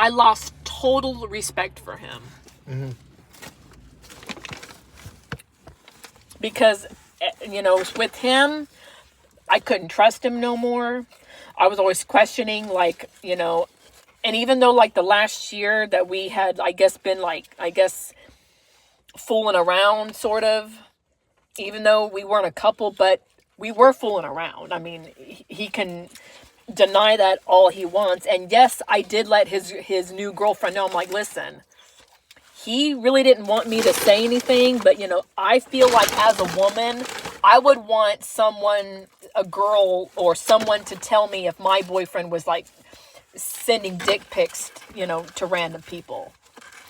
I lost total respect for him. Mm-hmm. Because, you know, with him, I couldn't trust him no more. I was always questioning, like, you know, and even though, like, the last year that we had, I guess, been, like, fooling around, sort of, even though we weren't a couple, but we were fooling around. I mean, he can deny that all he wants. And yes, I did let his new girlfriend know. I'm like, listen, he really didn't want me to say anything, but, you know, I feel like as a woman, I would want someone, a girl or someone, to tell me if my boyfriend was, like, sending dick pics, you know, to random people,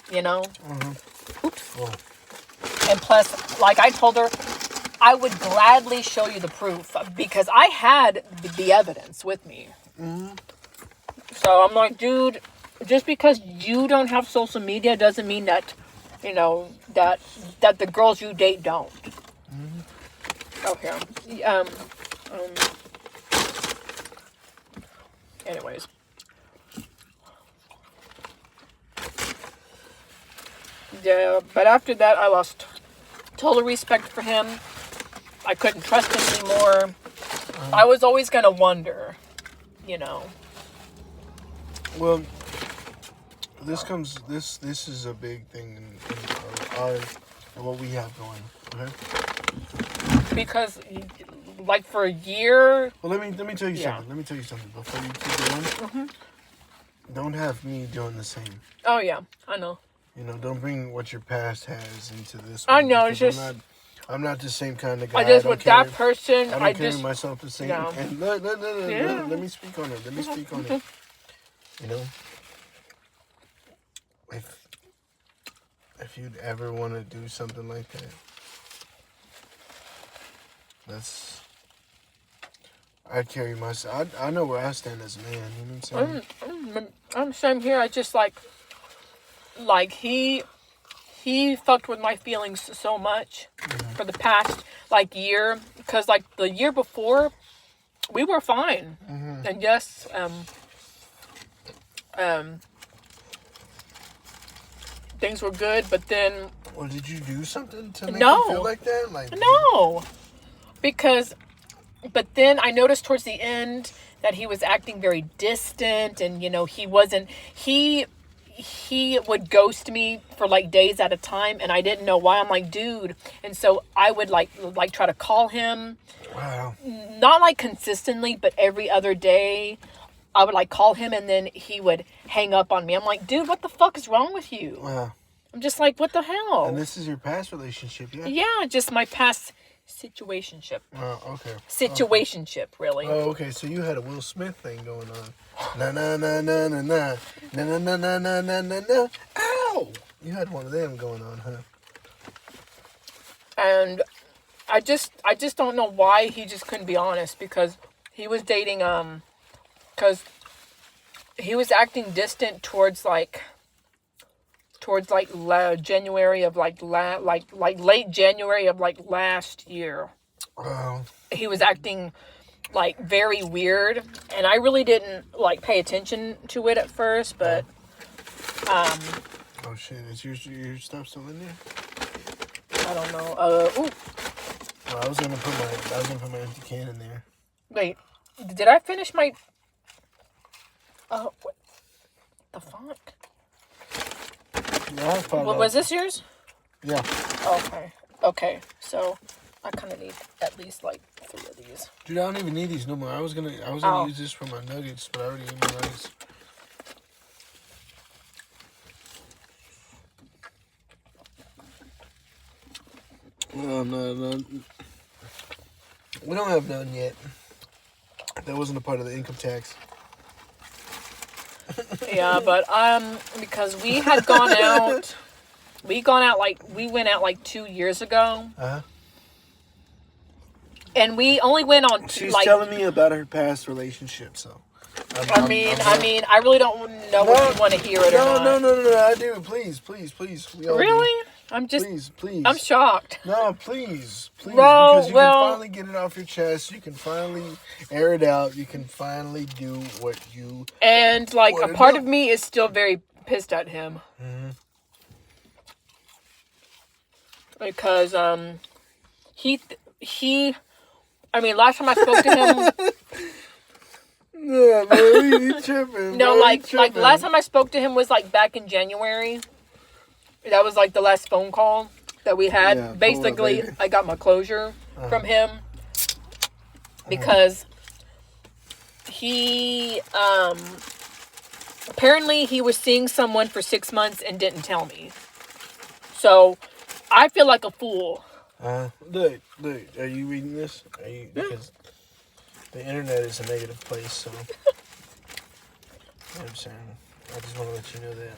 you know? Mm-hmm. Oops. Whoa. And plus, like I told her, I would gladly show you the proof because I had the evidence with me. Mm-hmm. So I'm like, dude, just because you don't have social media doesn't mean that, you know, that the girls you date don't. Mm-hmm. Okay. Anyways. Yeah, but after that, I lost total respect for him. I couldn't trust him anymore. I was always going to wonder, you know. Well, this is a big thing in what we have going, okay? Because, like, for a year... Well, let me tell you something. Let me tell you something before you keep going. Mm-hmm. Don't have me doing the same. Oh, yeah. I know. You know, don't bring what your past has into this I one. know, it's just... I'm not the same kind of guy. I just, with that person, I don't carry myself the same. No. And let me speak on it. Let me speak on it. You know, if you'd ever want to do something like that, I'd carry myself. I know where I stand as a man. You know what I'm saying? I'm same here. I just, like he fucked with my feelings so much for the past, like, year. Because, like, the year before, we were fine. Mm-hmm. And yes, things were good, but then... Well, did you do something to make you feel like that? Like, no. But then I noticed towards the end that he was acting very distant, and, you know, he wasn't... He would ghost me for, like, days at a time, and I didn't know why. I'm like, dude. And so I would, like try to call him. Wow. Not, like, consistently, but every other day. I would, like, call him, and then he would hang up on me. I'm like, dude, what the fuck is wrong with you? Wow. I'm just like, what the hell? And this is your past relationship, yeah? Yeah, just my past situationship. Oh, okay. Situationship, really. Oh, okay. So you had a Will Smith thing going on. Na na na na na na na na na na na na na. Ow! You had one of them going on, huh? And I just don't know why he just couldn't be honest, because he was dating because he was acting distant towards January of late January of last year. Wow. He was acting like very weird, and I really didn't like pay attention to it at first, but oh shit, is your stuff still in there? I don't know. Ooh. Well, I was gonna put my empty can in there. Wait, did I finish my what the fuck? Yeah, Was this yours? Yeah. Okay. So I kind of need at least like 3 of these. Dude, I don't even need these no more. I was gonna use this for my nuggets, but I already ate my nuggets. No. We don't have none yet. That wasn't a part of the income tax. Yeah, but because we had gone out, we went out like 2 years ago. Uh-huh. And we only went on She's telling me about her past relationship, so. I mean, I really don't know if you want to hear it or not. No, I do. Please. Really? Please. I'm shocked. No, please. No, Because you well- can finally get it off your chest. You can finally air it out. You can finally do what you... And, like, a What it part do? of me is still very pissed at him. Mm-hmm. Because, I mean, last time I spoke to him... Yeah, man, you tripping. No, bro, like you tripping. last time I spoke to him was like back in January. That was like the last phone call that we had. Yeah, Basically, baby. I got my closure from him because he apparently he was seeing someone for 6 months and didn't tell me. So I feel like a fool. Look, are you reading this? Because the internet is a negative place, so you know what I'm saying? I just want to let you know that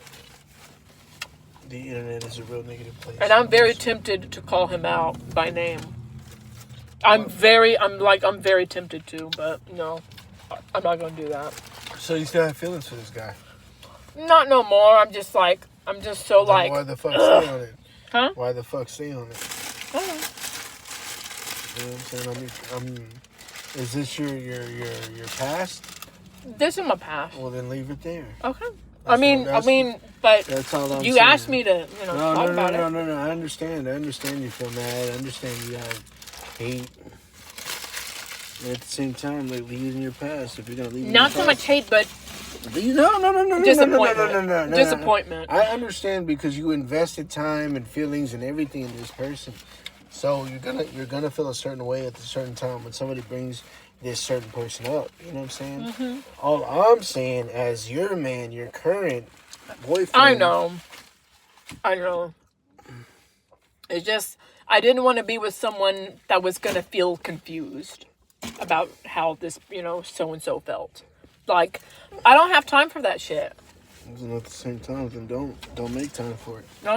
the internet is a real negative place. And I'm very tempted to call him out by name. I'm very tempted to, but no, I'm not going to do that. So you still have feelings for this guy? Not no more. I'm just so Then like, why the fuck stay on it? huh? Why the fuck stay on it? I don't know. You know what I'm saying? Is this your past? This is my past. Well, then leave it there. Okay. That's- But That's all I'm you saying. asked me to, talk about it. No. I understand you feel mad. I understand you have hate. But at the same time, like, leave it in your past. If you're gonna leave it in Not your so much past, hate, but No. disappointment. No. Disappointment. I understand because you invested time and feelings and everything in this person. So you're gonna feel a certain way at a certain time when somebody brings this certain person up. You know what I'm saying? Mm-hmm. All I'm saying, as your man, your current boyfriend. I know. It's just I didn't want to be with someone that was gonna feel confused about how this, so and so felt. Like, I don't have time for that shit. And at the same time, then don't make time for it. No.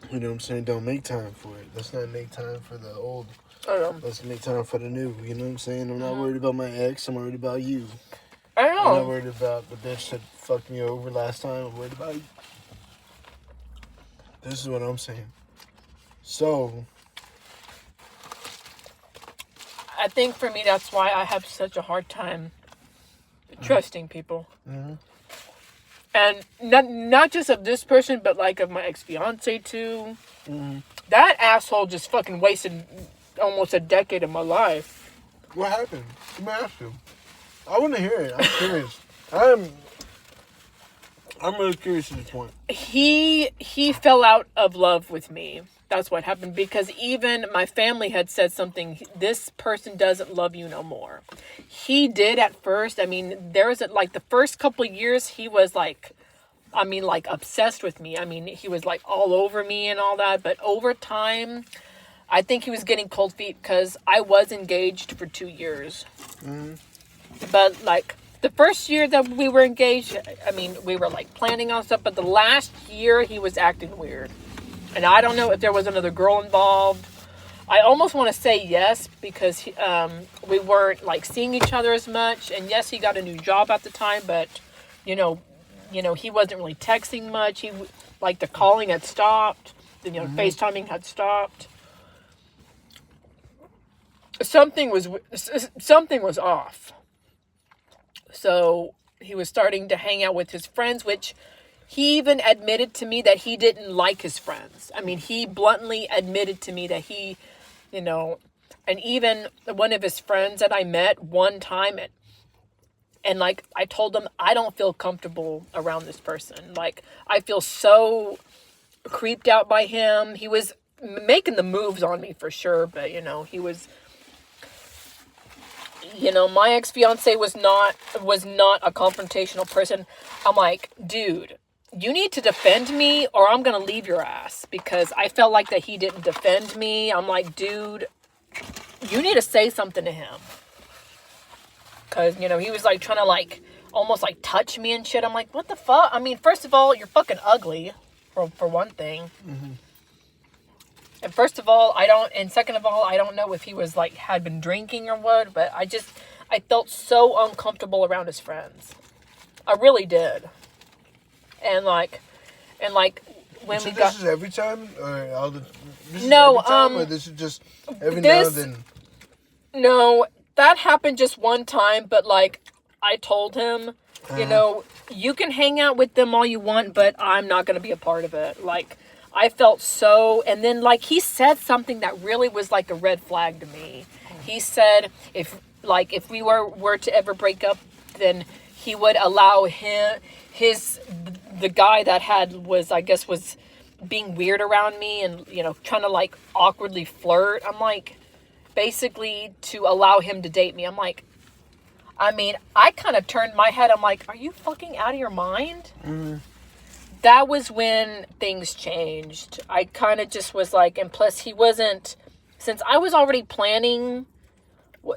You know what I'm saying? Don't make time for it. Let's not make time for the old. I know. Let's make time for the new. You know what I'm saying? I'm not worried about my ex. I'm worried about you. I I'm not know. worried about the bitch that fucked me over last time. I'm worried about you. This is what I'm saying. So, I think for me, that's why I have such a hard time trusting people. mm-hmm. And not just of this person, but like of my ex-fiance too. Mm-hmm. That asshole just fucking wasted almost a decade of my life. What happened? Let me ask you. I want to hear it. I'm curious. I'm really curious at this point. He fell out of love with me. That's what happened, because even my family had said something. This person doesn't love you no more. He did at first. I mean, there was like the first couple of years he was like obsessed with me. I mean, he was like all over me and all that. But over time, I think he was getting cold feet because I was engaged for 2 years. Mm-hmm. But like the first year that we were engaged, I mean, we were like planning on stuff. But the last year he was acting weird. And I don't know if there was another girl involved. I almost want to say yes, because we weren't like seeing each other as much. And yes, he got a new job at the time, but he wasn't really texting much. He like the calling had stopped. The FaceTiming had stopped. Something was off. So he was starting to hang out with his friends, which he even admitted to me that he didn't like his friends. I mean, he bluntly admitted to me that he, and even one of his friends that I met one time, and like I told him, I don't feel comfortable around this person. Like, I feel so creeped out by him. He was making the moves on me for sure, but he was, my ex-fiance was not a confrontational person. I'm like, dude, you need to defend me or I'm going to leave your ass, because I felt like that he didn't defend me. I'm like, dude, you need to say something to him. Because, he was like trying to like almost like touch me and shit. I'm like, what the fuck? I mean, first of all, you're fucking ugly for one thing. Mm-hmm. And second of all, I don't know if he was like, had been drinking or what, but I felt so uncomfortable around his friends. I really did. and when So we this is every time, or all the? This is No, every time, or this is just every now this- and then. No, that happened just one time, but like I told him, you know, you can hang out with them all you want, but I'm not going to be a part of it. Like I felt so, and then like he said something that really was like a red flag to me. He said if we were to ever break up, then he would allow the guy that was being weird around me and, you know, trying to like awkwardly flirt. I'm like, basically to allow him to date me. I'm like, I mean, I kind of turned my head. I'm like, are you fucking out of your mind? That was when things changed. I kind of just was like, and plus he wasn't, since I was already planning,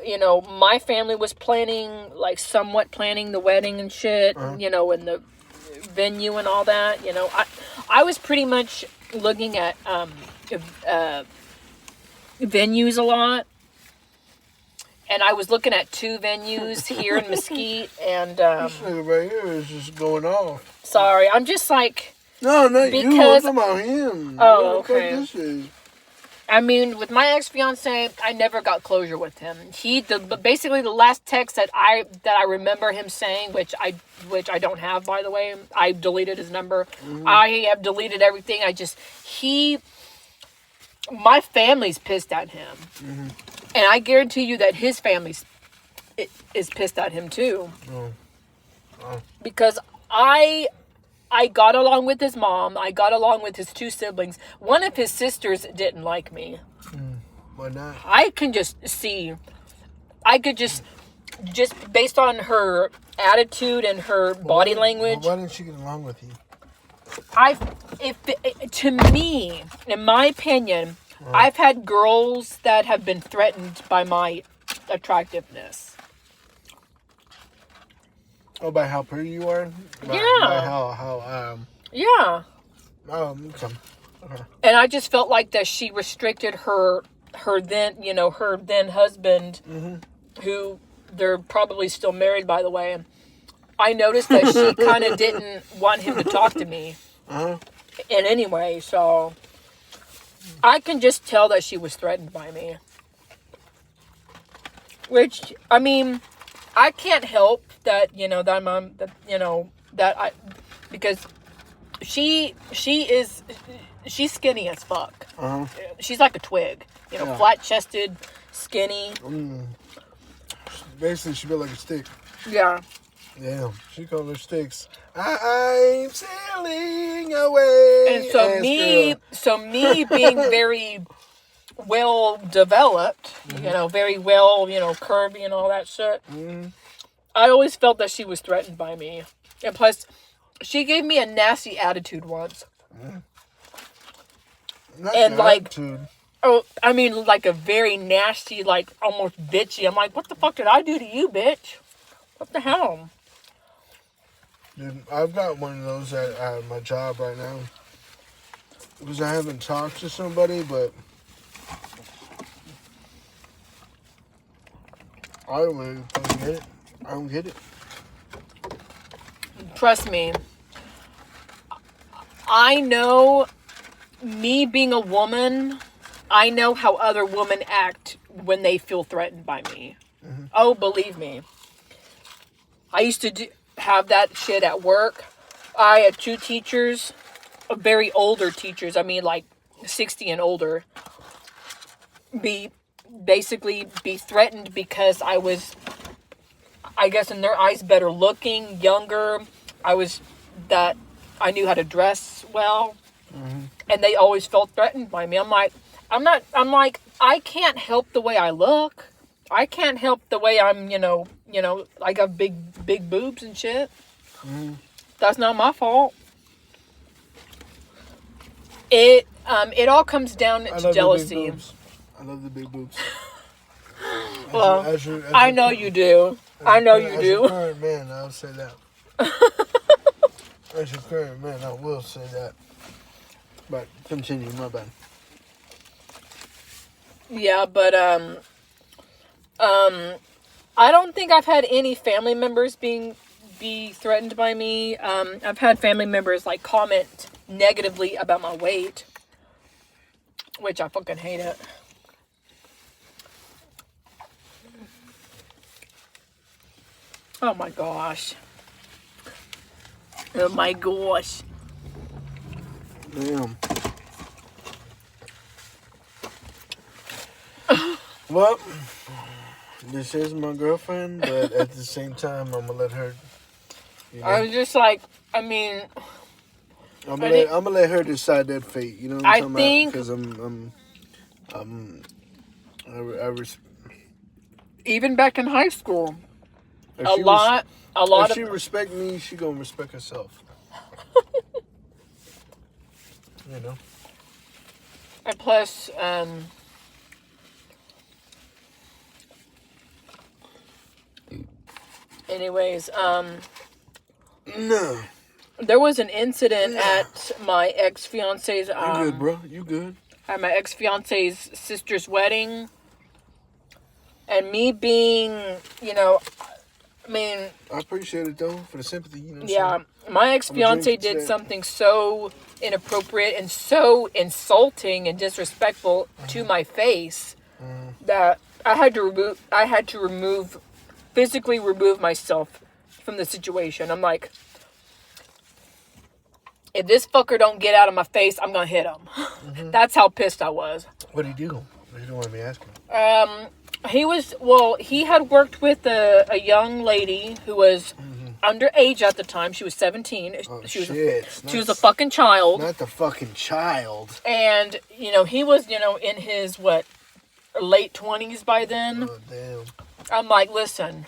you know, my family was planning, like somewhat planning the wedding and shit, you know, and the venue and all that, you know, I was pretty much looking at venues a lot, and I was looking at 2 venues here in Mesquite, and This nigga right here is just going off. sorry, I'm just like, No, not you. I'm because talking about him. Oh, What the fuck okay. this is? I mean, with my ex-fiance, I never got closure with him. Basically the last text that I remember him saying, which I don't have, by the way, I deleted his number. I have deleted everything. My family's pissed at him, and I guarantee you that his family is pissed at him too, because I got along with his mom. I got along with his 2 siblings. One of his sisters didn't like me. Why not? I can just see. I could just based on her attitude and her body language. Why didn't she get along with you? To me, in my opinion, I've had girls that have been threatened by my attractiveness. Oh, by how pretty you are? By how Yeah. okay. And I just felt like that she restricted her then husband, who they're probably still married, by the way. I noticed that she kind of didn't want him to talk to me in any way, so I can just tell that she was threatened by me. Which, I mean, I can't help that, you know, that mom, that, you know, that I, because she's skinny as fuck. She's like a twig, you know, flat-chested, skinny. Basically, she built like a stick. Yeah. Yeah, she called her sticks. I'm sailing away. And so me being very well developed, you know, very well, you know, curvy and all that shit. I always felt that she was threatened by me. And plus, she gave me a nasty attitude once. And like, attitude. oh, I mean, like a very nasty, like almost bitchy. I'm like, what the fuck did I do to you, bitch? What the hell? Dude, I've got one of those at my job right now. Because I haven't talked to somebody, but I don't really fucking get it. I don't get it. Trust me. I know, me being a woman, I know how other women act when they feel threatened by me. Oh, believe me. I used to have that shit at work. I had 2 teachers, very older teachers, I mean like 60 and older, be threatened because I was, I guess in their eyes, better looking, younger. I knew how to dress well. And they always felt threatened by me. I'm like, I can't help the way I look. I can't help the way I'm, you know, I got big boobs and shit. That's not my fault. It all comes down to jealousy. I love the big boobs. Well, I know you do. I know you do. As a current man, I'll say that. As a current man, I will say that. But continue, my bad. Yeah, but I don't think I've had any family members being be threatened by me. I've had family members like comment negatively about my weight, which I fucking hate it. Oh my gosh. Oh my gosh. Damn. Well, this is my girlfriend, but at the same time, I'm gonna let her. You know, I was just like, I mean, I'm gonna let her decide that fate. You know what I'm talking think about? Because even back in high school, if a she lot if of she respect me, she gonna respect herself. You know. and plus, anyways, No. there was an incident at my ex-fiance's, You good, bro? You good? at my ex-fiance's sister's wedding, and me being, you know, I mean, I appreciate it though for the sympathy. You know. yeah, my ex-fiance did something so inappropriate and so insulting and disrespectful to my face that I had to physically remove myself from the situation. I'm like, if this fucker don't get out of my face, I'm gonna hit him. Mm-hmm. That's how pissed I was. What did he do? You don't want to be asking. He had worked with a young lady who was underage at the time. She was 17. Oh, she was a fucking child. Not the fucking child. And, you know, he was, you know, in his, late 20s by then. Oh, damn. I'm like, listen,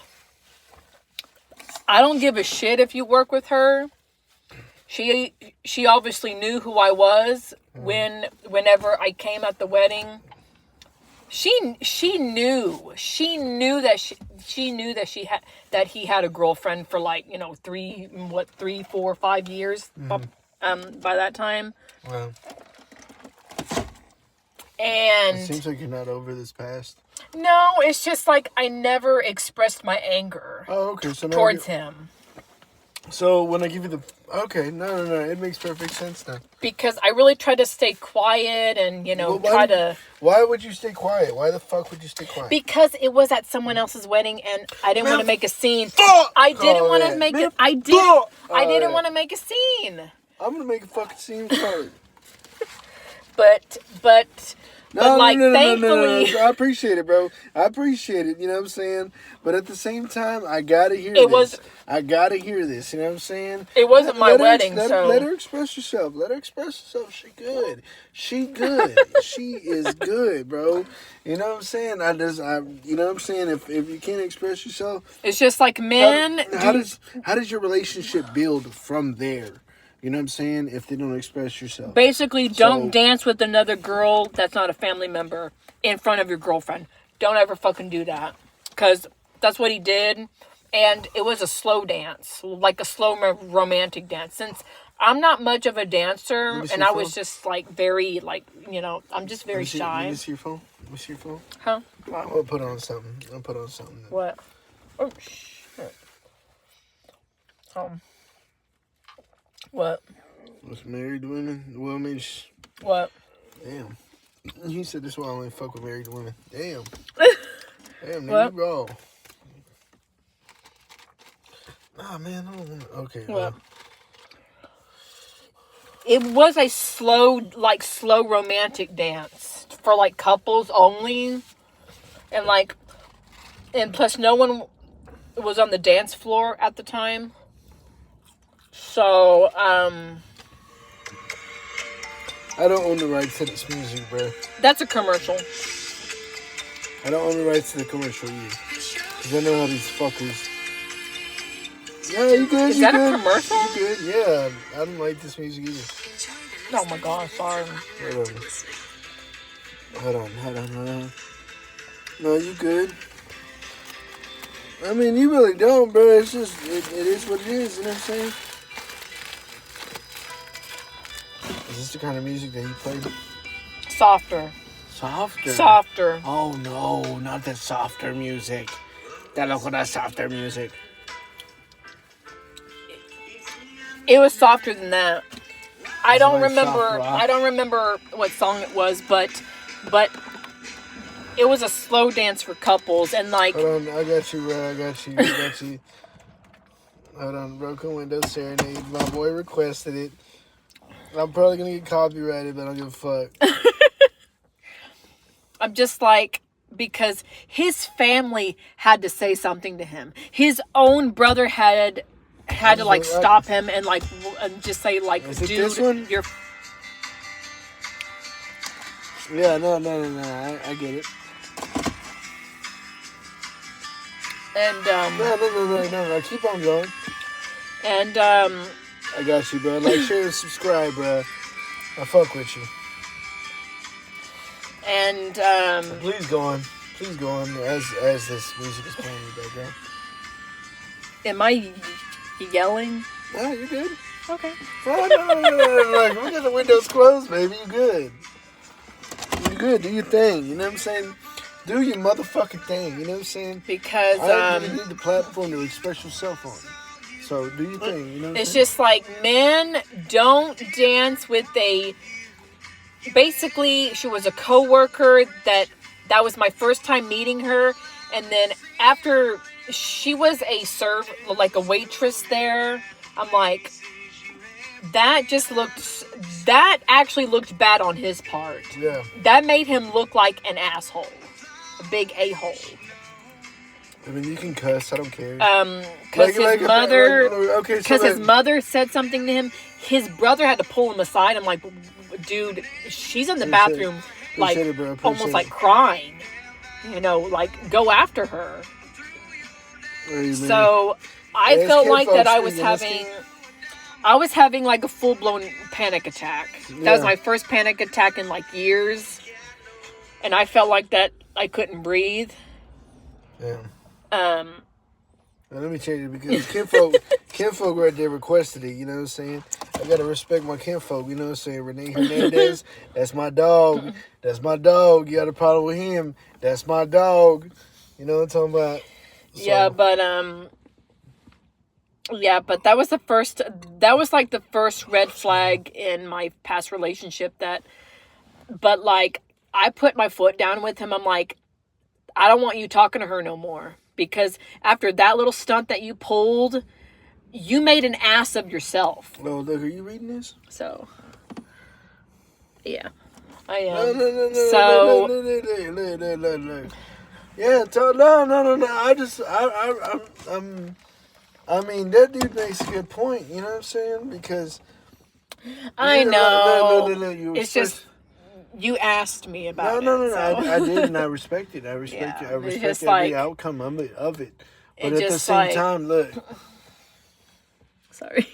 I don't give a shit if you work with her. She obviously knew who I was whenever I came at the wedding. She knew that he had a girlfriend for 3, 4, 5 years by that time. Wow. And it seems like you're not over this past. No, it's just like I never expressed my anger towards him. So when I give you the... Okay, no. It makes perfect sense now. Because I really tried to stay quiet and, Why would you stay quiet? Why the fuck would you stay quiet? Because it was at someone else's wedding and I didn't want to make a scene. I didn't want to make it... I didn't want to make a scene. I'm going to make a fucking scene for it. But thankfully... No. I appreciate it, bro. I appreciate it, you know what I'm saying? But at the same time, I gotta hear this. I gotta hear this, you know what I'm saying? It wasn't my wedding, so... Let her express herself. She good. She is good, bro. You know what I'm saying? You know what I'm saying? If you can't express yourself... It's just like men... How does your relationship build from there? You know what I'm saying? If they don't express yourself. Basically, don't dance with another girl that's not a family member in front of your girlfriend. Don't ever fucking do that. Because that's what he did. And it was a slow dance. Like a slow romantic dance. Since I'm not much of a dancer. And I was just very, I'm just very shy. Let me see your phone. Huh? I'm going to put on something. What? Oh, shit. What? What's married women? Well, I mean, what? Damn. You said this is why I only fuck with married women. Damn. Damn, what? You wrong. Nah, man, I don't want to. Okay. What? It was a slow romantic dance for couples only, and plus no one was on the dance floor at the time. So, I don't own the rights to this music, bro. That's a commercial. I don't own the rights to the commercial either. Because I know how these fuckers... Yeah, you good, Is that a commercial? You good, yeah. I don't like this music either. Oh my god, sorry. Hold on. No, you good. I mean, you really don't, bro. It's just, it is what it is, you know what I'm saying? Is this the kind of music that he played? Softer. Oh, no, not that softer music. That softer music. It was softer than that. I don't like remember. soft rock? I don't remember what song it was, but it was a slow dance for couples, and like. Hold on, I got you, bro. I got you. Hold on, Broken Window Serenade. My boy requested it. I'm probably gonna get copyrighted, but I don't give a fuck. I'm just like, because his family had to say something to him. His own brother had to like stop him and like and just say like, Is it dude, this one? you're. Yeah, no. I get it. And No. Keep on going. and I got you, bro. Like, share, and subscribe, bro. I fuck with you. and Please go on. As this music is playing in the background. am I yelling? No, you're good. Okay. No. Like, we got the windows closed, baby. You good. You good. Do your thing. You know what I'm saying? Do your motherfucking thing. You know what I'm saying? Because I don't need the platform to express yourself on. So do your thing. You know what I'm it's saying? just like, men don't dance with a. Basically, she was a coworker that was my first time meeting her, and then after she was like a waitress there, I'm like, that actually looked bad on his part. Yeah. That made him look like an asshole, a big a-hole. I mean, you can cuss. I don't care. Because his so mother said something to him. His brother had to pull him aside. I'm like, dude, she's in the bathroom, like it, bro. almost like crying. You know, like go after her. So I felt like that I was having like a full blown panic attack. That was my first panic attack in like years, and I felt like that I couldn't breathe. Yeah. Now, let me change it because kinfolk right there requested it, you know what I'm saying? I gotta respect my kinfolk, you know what I'm saying? Renee Hernandez, that's my dog. That's my dog. You got a problem with him, that's my dog. You know what I'm talking about? So. But that was like the first red flag in my past relationship but like, I put my foot down with him. I'm like, I don't want you talking to her no more. Because after that little stunt that you pulled, you made an ass of yourself. Oh, look, are you reading this? So, yeah, I am. No. Yeah, I mean, that dude makes a good point. You know what I'm saying? Because I know. No. It's just you asked me about it. No. So. I did, and I respect it. I respect it. I respect every outcome of it. But at the same time, look. Sorry.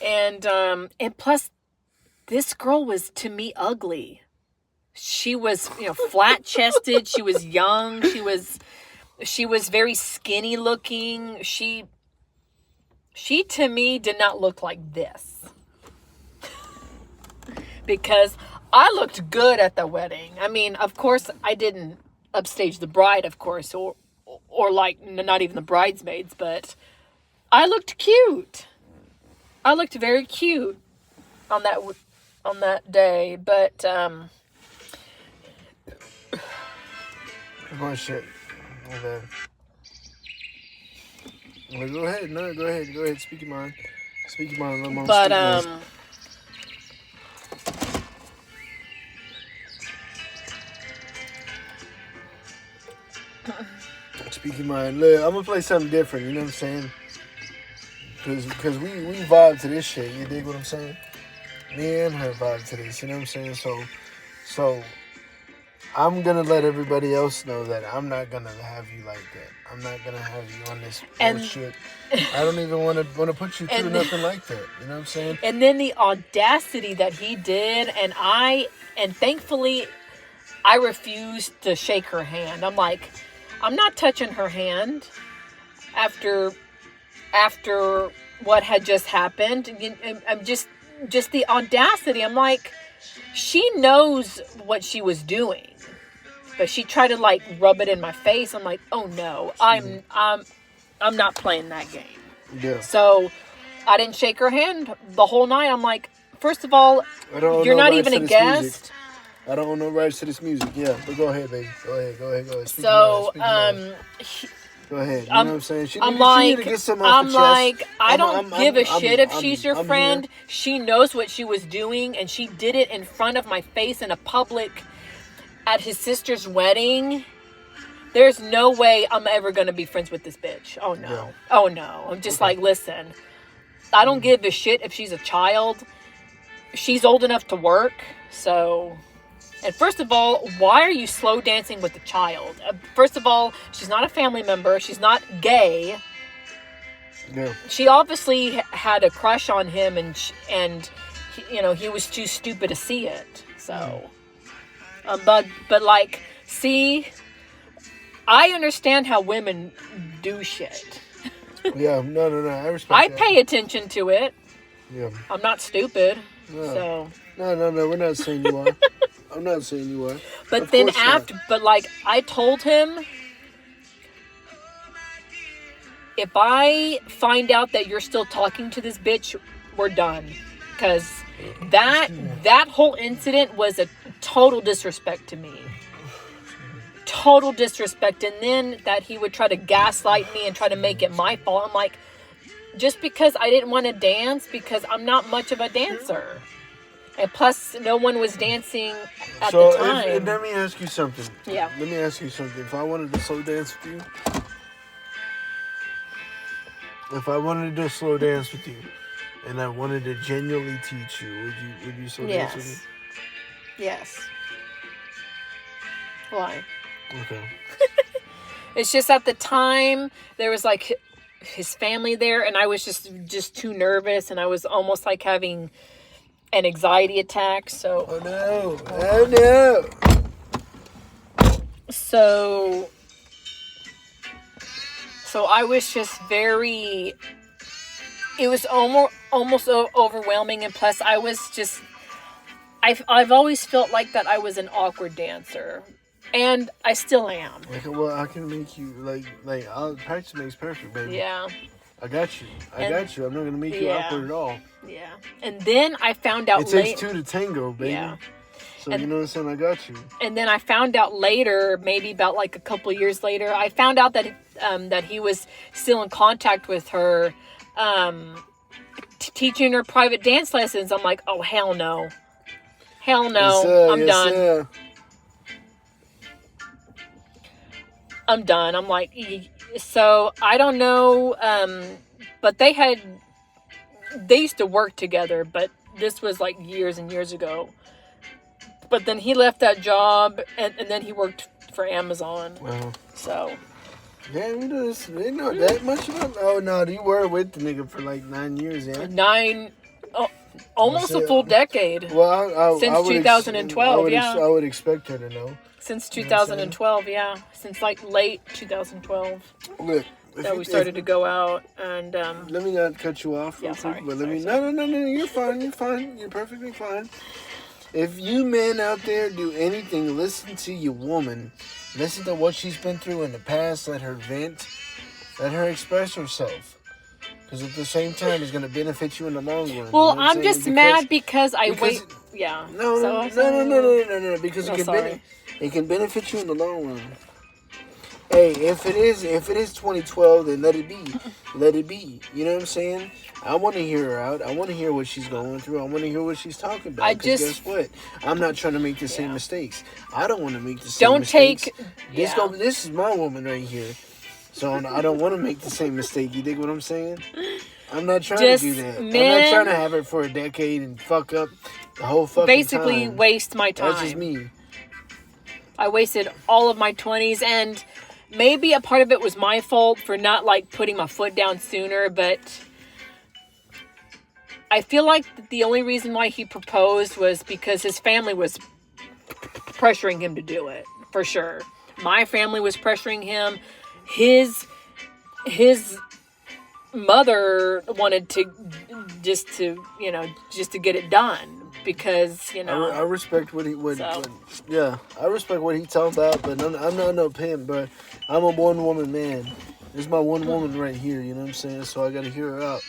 And plus, this girl was to me ugly. She was, flat chested. She was young. She was very skinny looking. She to me did not look like this. Because I looked good at the wedding. I mean, of course, I didn't upstage the bride, of course, or like not even the bridesmaids, but I looked cute. I looked very cute on that day, but Oh shit. Okay. Well, go ahead. No, go ahead. Speak your mind. But Speak your mind. Look, I'm gonna play something different. You know what I'm saying? Because we vibe to this shit. You dig what I'm saying? Me and her vibe to this. You know what I'm saying? So I'm gonna let everybody else know that I'm not gonna have you like that. I'm not gonna have you on this bullshit. I don't even want to put you through nothing like that. You know what I'm saying? And then the audacity that he did, and thankfully, I refused to shake her hand. I'm like, I'm not touching her hand after what had just happened. I'm just the audacity. I'm like, she knows what she was doing, but she tried to like rub it in my face. I'm like, oh no, I'm not playing that game. Yeah. So I didn't shake her hand the whole night. I'm like, first of all, I don't you're know not rights even to a this guest. music. I don't know rights to this music. Yeah, but go ahead, baby. Go ahead. Speak So, your mind. Go ahead. You know what I'm saying? She need to get some off I'm the chest. like, I don't give a shit if she's your friend. Here. She knows what she was doing, and she did it in front of my face in a public at his sister's wedding. There's no way I'm ever going to be friends with this bitch. Oh, no. Yeah. Oh, no. I'm just like, listen, I don't give a shit if she's a child. She's old enough to work, so... And first of all, why are you slow dancing with a child? First of all, she's not a family member. She's not gay. Yeah. She obviously had a crush on him, and he was too stupid to see it. So, but like, see, I understand how women do shit. Yeah, no. I respect I that. pay attention to it. Yeah. I'm not stupid. No. So. No. We're not saying you are. I'm not saying you are. But Of then course after, not. but like, I told him, if I find out that you're still talking to this bitch, we're done. Because that whole incident was a total disrespect to me. Total disrespect. And then that he would try to gaslight me and try to make it my fault. I'm like, just because I didn't want to dance, because I'm not much of a dancer. And plus, no one was dancing at the time. Let me ask you something. Yeah. Let me ask you something. If I wanted to slow dance with you, and I wanted to genuinely teach you, would you slow dance with me? Yes. Why? Okay. It's just at the time there was like his family there, and I was just too nervous, and I was almost like having an anxiety attack. So. Oh no! So I was just very. It was almost overwhelming, and plus I was just. I've always felt like that I was an awkward dancer, and I still am. Well, I can make you like practice makes perfect, baby. Yeah. I got you. I'm not gonna make you awkward at all. Yeah. And then I found out it takes two to tango, baby. Yeah. So you know what I'm saying? I got you. And then I found out later, maybe about like a couple years later, I found out that that he was still in contact with her, teaching her private dance lessons. I'm like, oh hell no, hell no, I'm done. Sir. I'm done. I'm like, so I don't know, but they used to work together, but this was like years and years ago. But then he left that job, and then he worked for Amazon. Wow. So. Yeah, we didn't know that much about. Oh no, you were with the nigga for like 9 years, yeah. Almost a full decade. Well, since 2012, I would expect her to know. Since 2012, yeah. Since like late 2012. Look. That we started to go out, and let me not cut you off. Yeah, sorry. But no. You're fine. You're perfectly fine. If you men out there do anything, listen to your woman. Listen to what she's been through in the past. Let her vent. Let her express herself. Because at the same time, it's going to benefit you in the long run. Well, I'm just mad because I wait. Yeah. No. Because it can benefit you in the long run. Hey, if it is 2012, then let it be. Let it be. You know what I'm saying? I want to hear her out. I want to hear what she's going through. I want to hear what she's talking about. Because guess what? I'm not trying to make the same mistakes. I don't want to make the same mistakes. This is my woman right here. So I don't want to make the same mistake. You dig what I'm saying? I'm not trying to do that. I'm not trying to have her for a decade and fuck up the whole fucking basically time. Waste my time. That's just me. I wasted all of my 20s, and maybe a part of it was my fault for not like putting my foot down sooner, but I feel like the only reason why he proposed was because his family was pressuring him to do it, for sure. My family was pressuring him. His mother wanted to just to get it done. Because, I respect what he would. Yeah, I respect what he talking about, but I'm not no pimp, but I'm a one-woman man. This is my one woman right here, you know what I'm saying? So I got to hear her out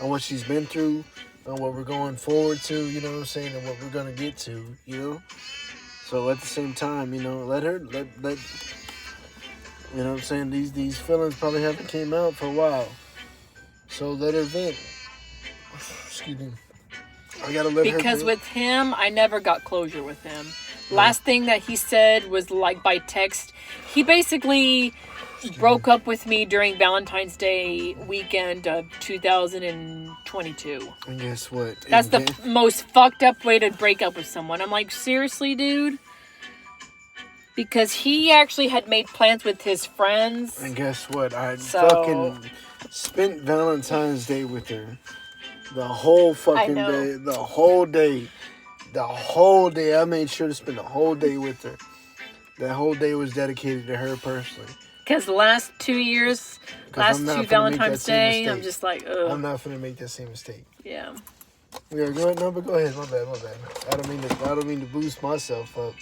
on what she's been through, on what we're going forward to, you know what I'm saying, and what we're going to get to, you know? So at the same time, you know, let, you know what I'm saying, these feelings probably haven't came out for a while. So let her vent. Excuse me. I got to let her Because vent. with him, I never got closure with him. Last thing that he said was like by text. He basically broke up with me during Valentine's Day weekend of 2022. And guess what? That's the most fucked up way to break up with someone. I'm like, seriously, dude? Because he actually had made plans with his friends. And guess what? I fucking spent Valentine's Day with her. The whole fucking day. The whole day. The whole day. I made sure to spend the whole day with her. That whole day was dedicated to her personally. Because the last 2 years, last two Valentine's Day, I'm just like, ugh. I'm not finna make that same mistake. Yeah. Yeah, go ahead. No, but go ahead. My bad. I don't mean to boost myself up.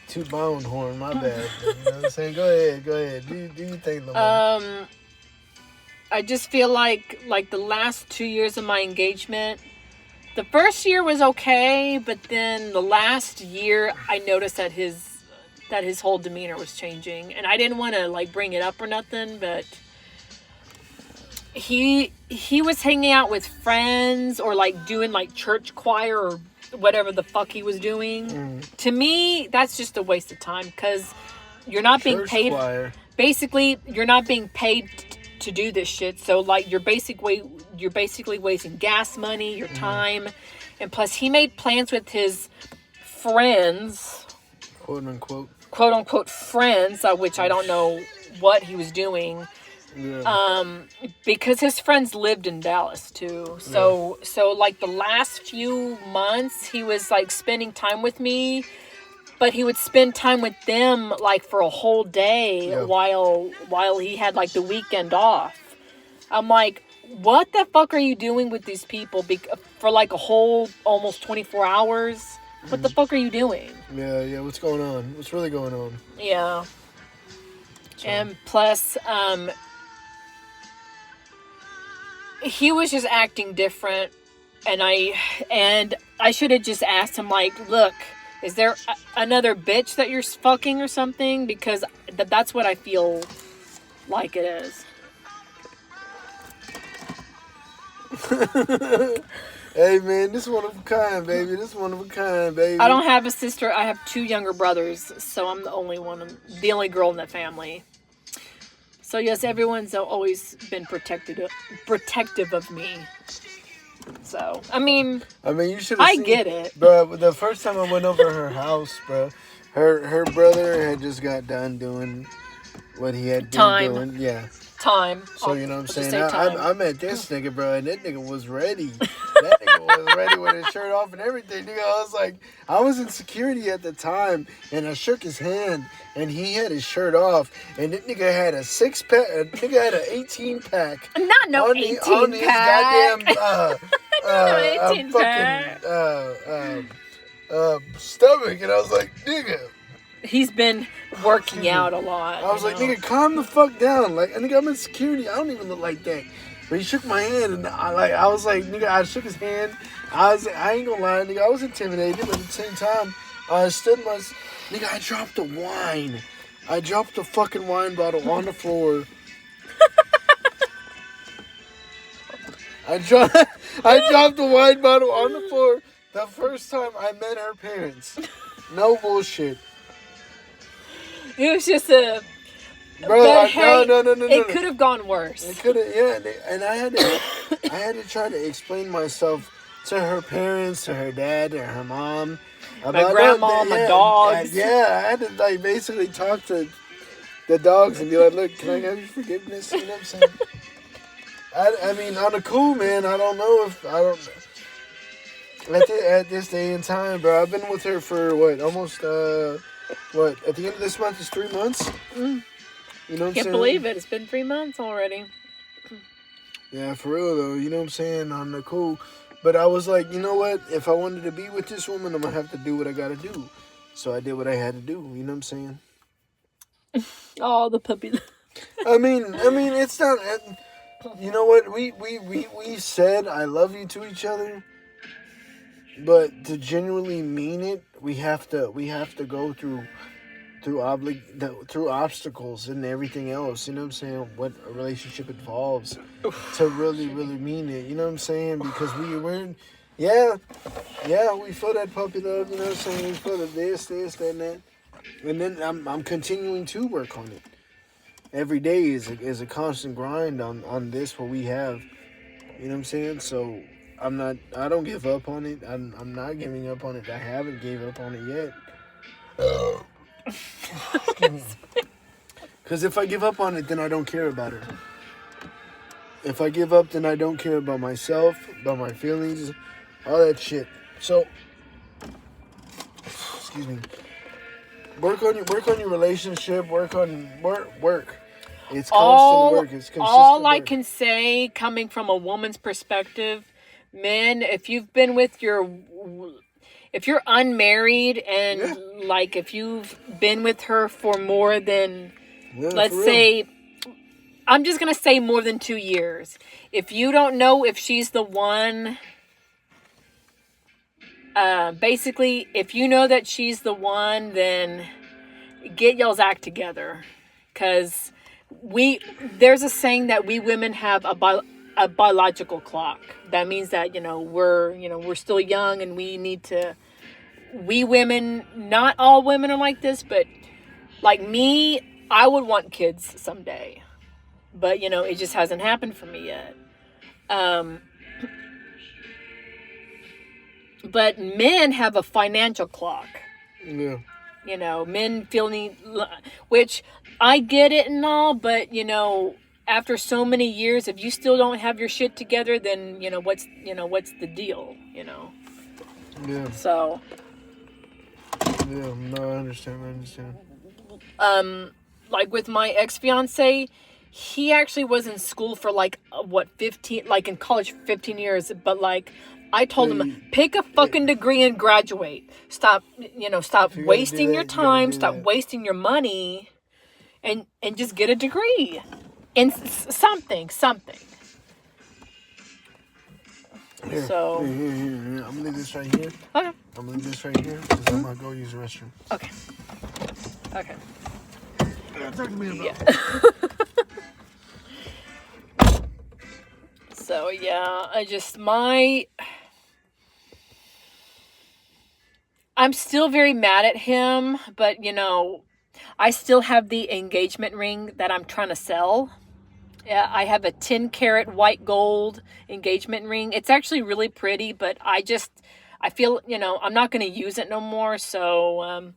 Toot my own horn. My bad. You know what I'm saying? Go ahead. Do you think, Lamar? I just feel like the last 2 years of my engagement, the first year was okay, but then the last year I noticed that his whole demeanor was changing, and I didn't want to like bring it up or nothing, but he was hanging out with friends or like doing like church choir or whatever the fuck he was doing. To me, that's just a waste of time because you're not being paid. Choir. Basically, you're not being paid to do this shit. So like you're basically wasting gas money, your time, and plus he made plans with his friends, quote unquote friends, which I don't know what he was doing. Yeah. Because his friends lived in Dallas too. So like the last few months he was like spending time with me, but he would spend time with them like for a whole day while he had like the weekend off. I'm like, what the fuck are you doing with these people for like a whole almost 24 hours? What the fuck are you doing? Yeah, what's going on? What's really going on? Yeah. So. And plus, he was just acting different, and I should have just asked him, like, look, is there another bitch that you're fucking or something? Because that's what I feel like it is. Hey, man, this one of a kind, baby. I don't have a sister. I have 2 younger brothers, so I'm the only girl in the family. So yes, everyone's always been protective of me. So I mean, you should. I get it, bro. The first time I went over to her house, bro, her brother had just got done doing what he had been doing. Yeah. Time. So you know what I'm saying? I met this nigga, bro, and that nigga was ready. That nigga was ready with his shirt off and everything. Nigga, I was in security at the time, and I shook his hand, and he had his shirt off, and that nigga had a 6-pack. Nigga had an 18-pack. Not no 18-pack. On his fucking stomach, and I was like, nigga. He's been working out a lot. I was like, nigga, calm the fuck down. Like, nigga, I'm in security. I don't even look like that. But he shook my hand, and I was like, nigga, I shook his hand. I ain't gonna lie, nigga, I was intimidated, but at the same time, I stood nigga, I dropped the wine. I dropped the fucking wine bottle on the floor. I dropped the wine bottle on the floor the first time I met her parents. No bullshit. It was just a... Bro, no. It could have gone worse. It could have, yeah. And I had to try to explain myself to her parents, to her dad, to her mom. My grandma, my dogs. I had to like basically talk to the dogs and be like, look, can I have your forgiveness? You know what I'm saying? I mean, on the cool, man, I don't know. At this day and time, bro, I've been with her for almost, at the end of this month is 3 months? You know what I'm saying? Can't believe it. It's been 3 months already. Yeah, for real, though. You know what I'm saying? On the cool. But I was like, you know what? If I wanted to be with this woman, I'm going to have to do what I got to do. So I did what I had to do. You know what I'm saying? Oh, the puppy. I mean, it's not. You know what? We said I love you to each other, but to genuinely mean it, we have to go through obstacles and everything else. You know what I'm saying? What a relationship involves to really mean it. You know what I'm saying? Because we're yeah, we feel that puppy love. You know what I'm saying? We feel that this, that, and that. And then I'm continuing to work on it. Every day is a constant grind on this what we have. You know what I'm saying? So I don't give up on it. I'm not giving up on it. I haven't gave up on it yet. Excuse me. Because if I give up on it, then I don't care about her. If I give up, then I don't care about myself, about my feelings, all that shit. So, excuse me. Work on your relationship. Work. It's constant work. It's consistent all I work. can say, coming from a woman's perspective, men, if you're unmarried and like if you've been with her for more than, let's say, I'm just going to say more than 2 years. If you don't know if she's the one, basically, if you know that she's the one, then get y'all's act together. Because there's a saying that we women have a biological clock. That means that, we're still young and we women, not all women are like this, but like me, I would want kids someday. But, it just hasn't happened for me yet. But men have a financial clock. Yeah. Men which I get it and all, but, after so many years, if you still don't have your shit together, then, what's the deal, Yeah. So. Yeah, no, I understand. Like with my ex-fiance, he actually was in school for 15, like in college 15 years, but like, I told him, pick a fucking degree and graduate. Stop wasting your time, stop wasting your money, and just get a degree in something. Here, So here. I'm gonna leave this right here. Okay. I'm gonna leave this right here because I'm gonna go use the restroom. Okay. Talk to me about. Yeah. So yeah, I'm still very mad at him, but I still have the engagement ring that I'm trying to sell. Yeah, I have a 10-carat white gold engagement ring. It's actually really pretty, but I feel, I'm not going to use it no more. So,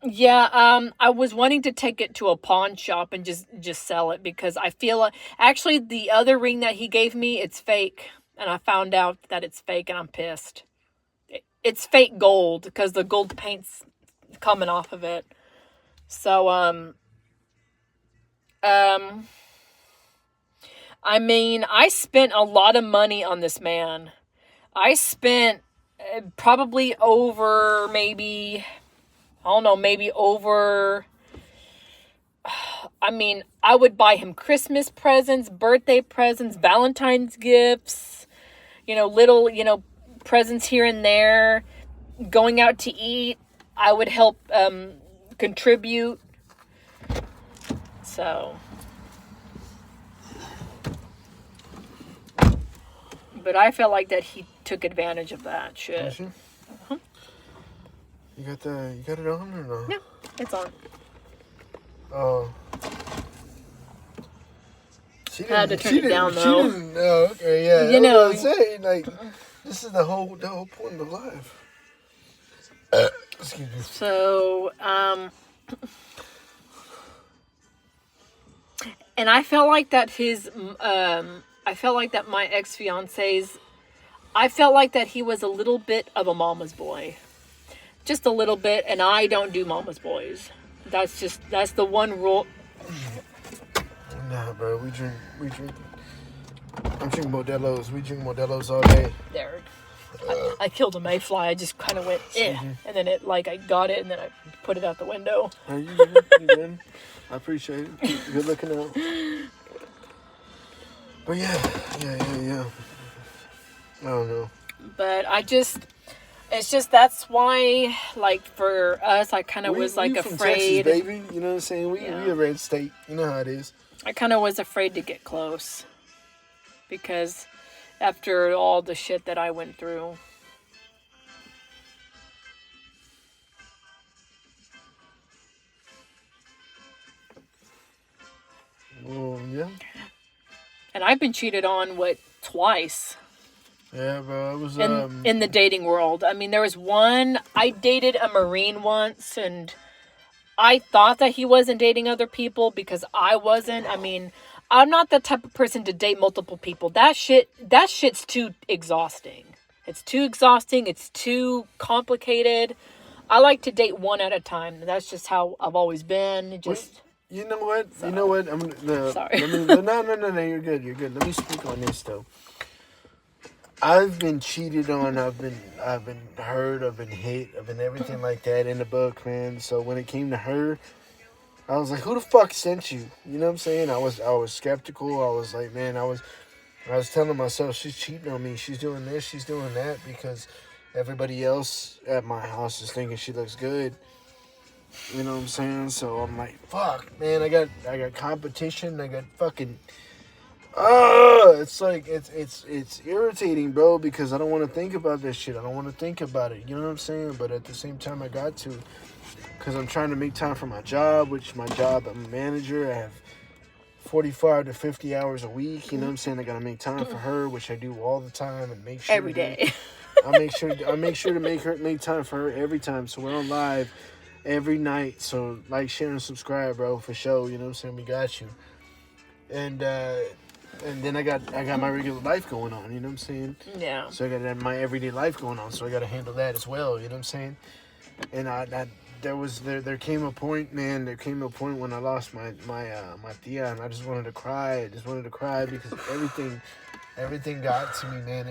I was wanting to take it to a pawn shop and just sell it because I feel actually the other ring that he gave me, it's fake. And I found out that it's fake and I'm pissed. It's fake gold because the gold paint's coming off of it. So, I mean, I spent a lot of money on this man. I spent probably over maybe over, I mean, I would buy him Christmas presents, birthday presents, Valentine's gifts, little, presents here and there, going out to eat. I would help contribute. So, but I felt like that he took advantage of that shit. Uh-huh. You got it on or no? Yeah, it's on. Oh. I had to turn it down though. She didn't. Oh, okay, yeah. I was saying, like, this is the whole point of life. Excuse me. So, and I felt like that I felt like that my ex-fiance's, I felt like that he was a little bit of a mama's boy. Just a little bit, and I don't do mama's boys. That's the one rule. Nah, bro, we drink. I'm drinking Modelo's. We drink Modelo's all day. There. I killed a mayfly. I just kind of went, and then it like I got it, and then I put it out the window. Are you good? You good? I appreciate it. Good looking out. But yeah. I don't know. But it's just that's why, like for us, I kind of was like we from afraid. Texas, baby. You know what I'm saying? We a red state. You know how it is. I kind of was afraid to get close because after all the shit that I went through. Well, yeah. And I've been cheated on, twice. Yeah, bro. It was in the dating world. I mean, there was one, I dated a Marine once, and I thought that he wasn't dating other people because I wasn't. I mean, I'm not the type of person to date multiple people. That shit's too exhausting. It's too exhausting. It's too complicated. I like to date one at a time. That's just how I've always been. Just... You know what? So, you know what? Sorry. No. You're good. You're good. Let me speak on this though. I've been cheated on. I've been hurt. I've been hit. I've been everything like that in the book, man. So when it came to her, I was like, "Who the fuck sent you?" You know what I'm saying? I was skeptical. I was like, man, I was telling myself, she's cheating on me. She's doing this. She's doing that because everybody else at my house is thinking she looks good. You know what I'm saying? So I'm like, fuck, man. I got competition. I got fucking. It's like it's irritating, bro, because I don't want to think about this shit. I don't want to think about it. You know what I'm saying? But at the same time, I got to, because I'm trying to make time for my job, which my job, I'm a manager. I have 45 to 50 hours a week. You know what I'm saying? I gotta make time for her, which I do all the time, and make sure every day. I make sure to make time for her every time. So we're on live every night. So like, share, and subscribe, bro, for sure. You know what I'm saying? We got you. And then I got my regular life going on, you know what I'm saying? Yeah. So I got my everyday life going on, so I got to handle that as well, you know what I'm saying? And there came a point, man. There came a point when I lost my tia, and I just wanted to cry. I just wanted to cry because everything got to me, man.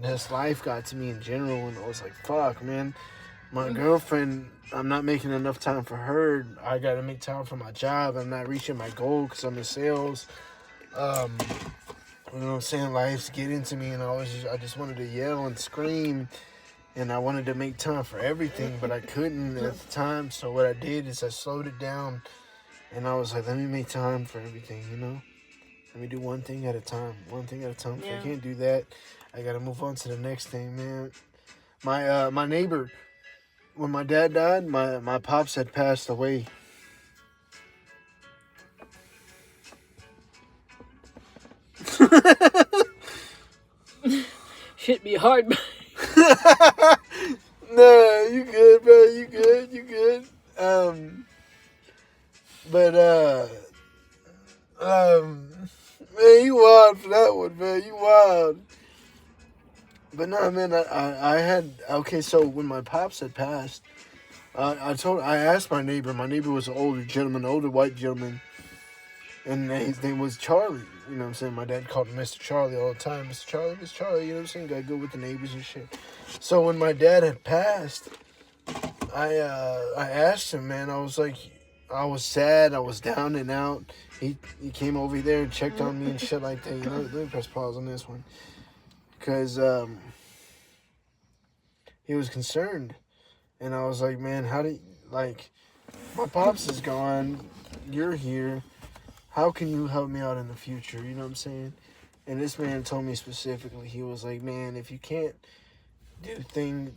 This life got to me in general, and I was like, fuck, man. My girlfriend, I'm not making enough time for her. I got to make time for my job. I'm not reaching my goal because I'm in sales. You know what I'm saying? Life's getting to me, and I just wanted to yell and scream, and I wanted to make time for everything, but I couldn't at the time. So what I did is I slowed it down, and I was like, let me make time for everything, you know? Let me do one thing at a time. If I can't do that, I gotta move on to the next thing, man. My neighbor, when my dad died, my pops had passed away. Hit me hard. No, you good, bro. You good. Man, you wild for that one, man. You wild. But no, man, I had, okay, so when my pops had passed, I asked my neighbor. My neighbor was an older white gentleman, and his name was Charlie. You know what I'm saying? My dad called him Mr. Charlie all the time. Mr. Charlie, you know what I'm saying? Got good with the neighbors and shit. So when my dad had passed, I asked him, man, I was like, I was sad, I was down and out. He came over there and checked on me and shit like that. You know, let me press pause on this one. Because he was concerned. And I was like, man, my pops is gone, you're here. How can you help me out in the future? You know what I'm saying? And this man told me specifically, he was like, man, if you can't do things,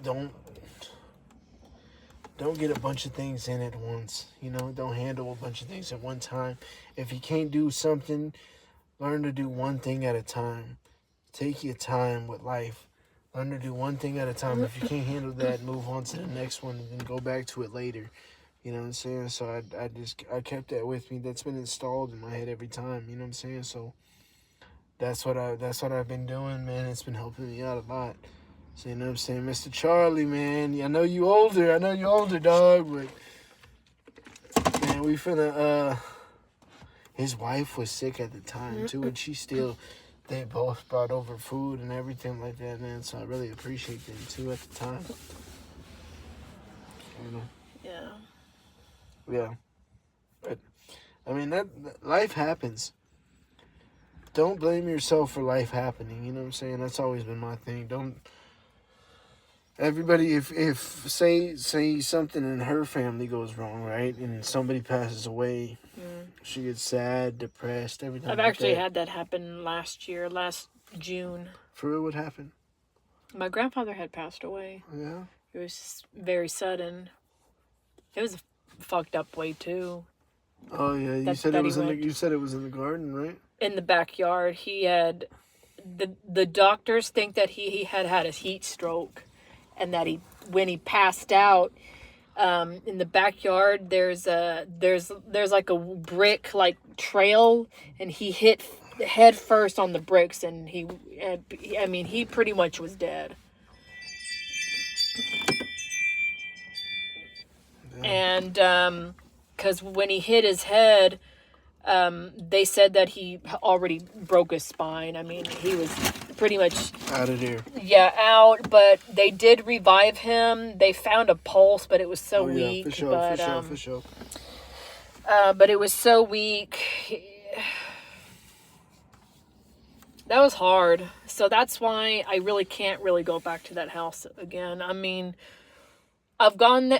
don't get a bunch of things in at once. You know, don't handle a bunch of things at one time. If you can't do something, learn to do one thing at a time. Take your time with life. Learn to do one thing at a time. If you can't handle that, move on to the next one and then go back to it later. You know what I'm saying? So I kept that with me. That's been installed in my head every time. You know what I'm saying? So that's what I've been doing, man. It's been helping me out a lot. So you know what I'm saying, Mr. Charlie, man. I know you older, dog. But man, we finna. His wife was sick at the time too, and she still they both brought over food and everything like that, man. So I really appreciate them too at the time. You know. Yeah. Yeah. But, I mean, that life happens. Don't blame yourself for life happening. You know what I'm saying? That's always been my thing. Don't. Everybody, if say something in her family goes wrong, right, and somebody passes away, she gets sad, depressed, everything. I've actually had that happen last June. For real, what happened? My grandfather had passed away. Yeah. It was just very sudden. It was a fucked up way too. Oh yeah, you said it was in the garden, right? In the backyard, he had the doctors think that he had a heat stroke, and that when he passed out, in the backyard there's like a brick like trail, and he hit head first on the bricks, and he pretty much was dead. And because when he hit his head, they said that he already broke his spine. I mean, he was pretty much out of there. Yeah, out. But they did revive him. They found a pulse, but it was so weak. For sure. But it was so weak. That was hard. So that's why I really can't really go back to that house again. I mean, I've gone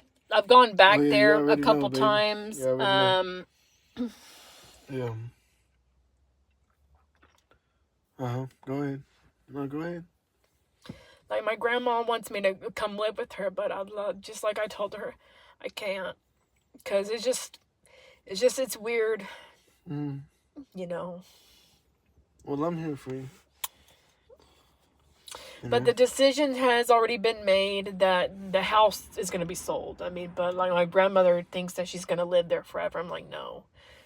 back there a couple times. Yeah. Go ahead. No, go ahead. Like, my grandma wants me to come live with her, but just like I told her, I can't. Because it's weird. You know. Well, I'm here for you. But the decision has already been made that the house is going to be sold. I mean, but like my grandmother thinks that she's going to live there forever. I'm like, no.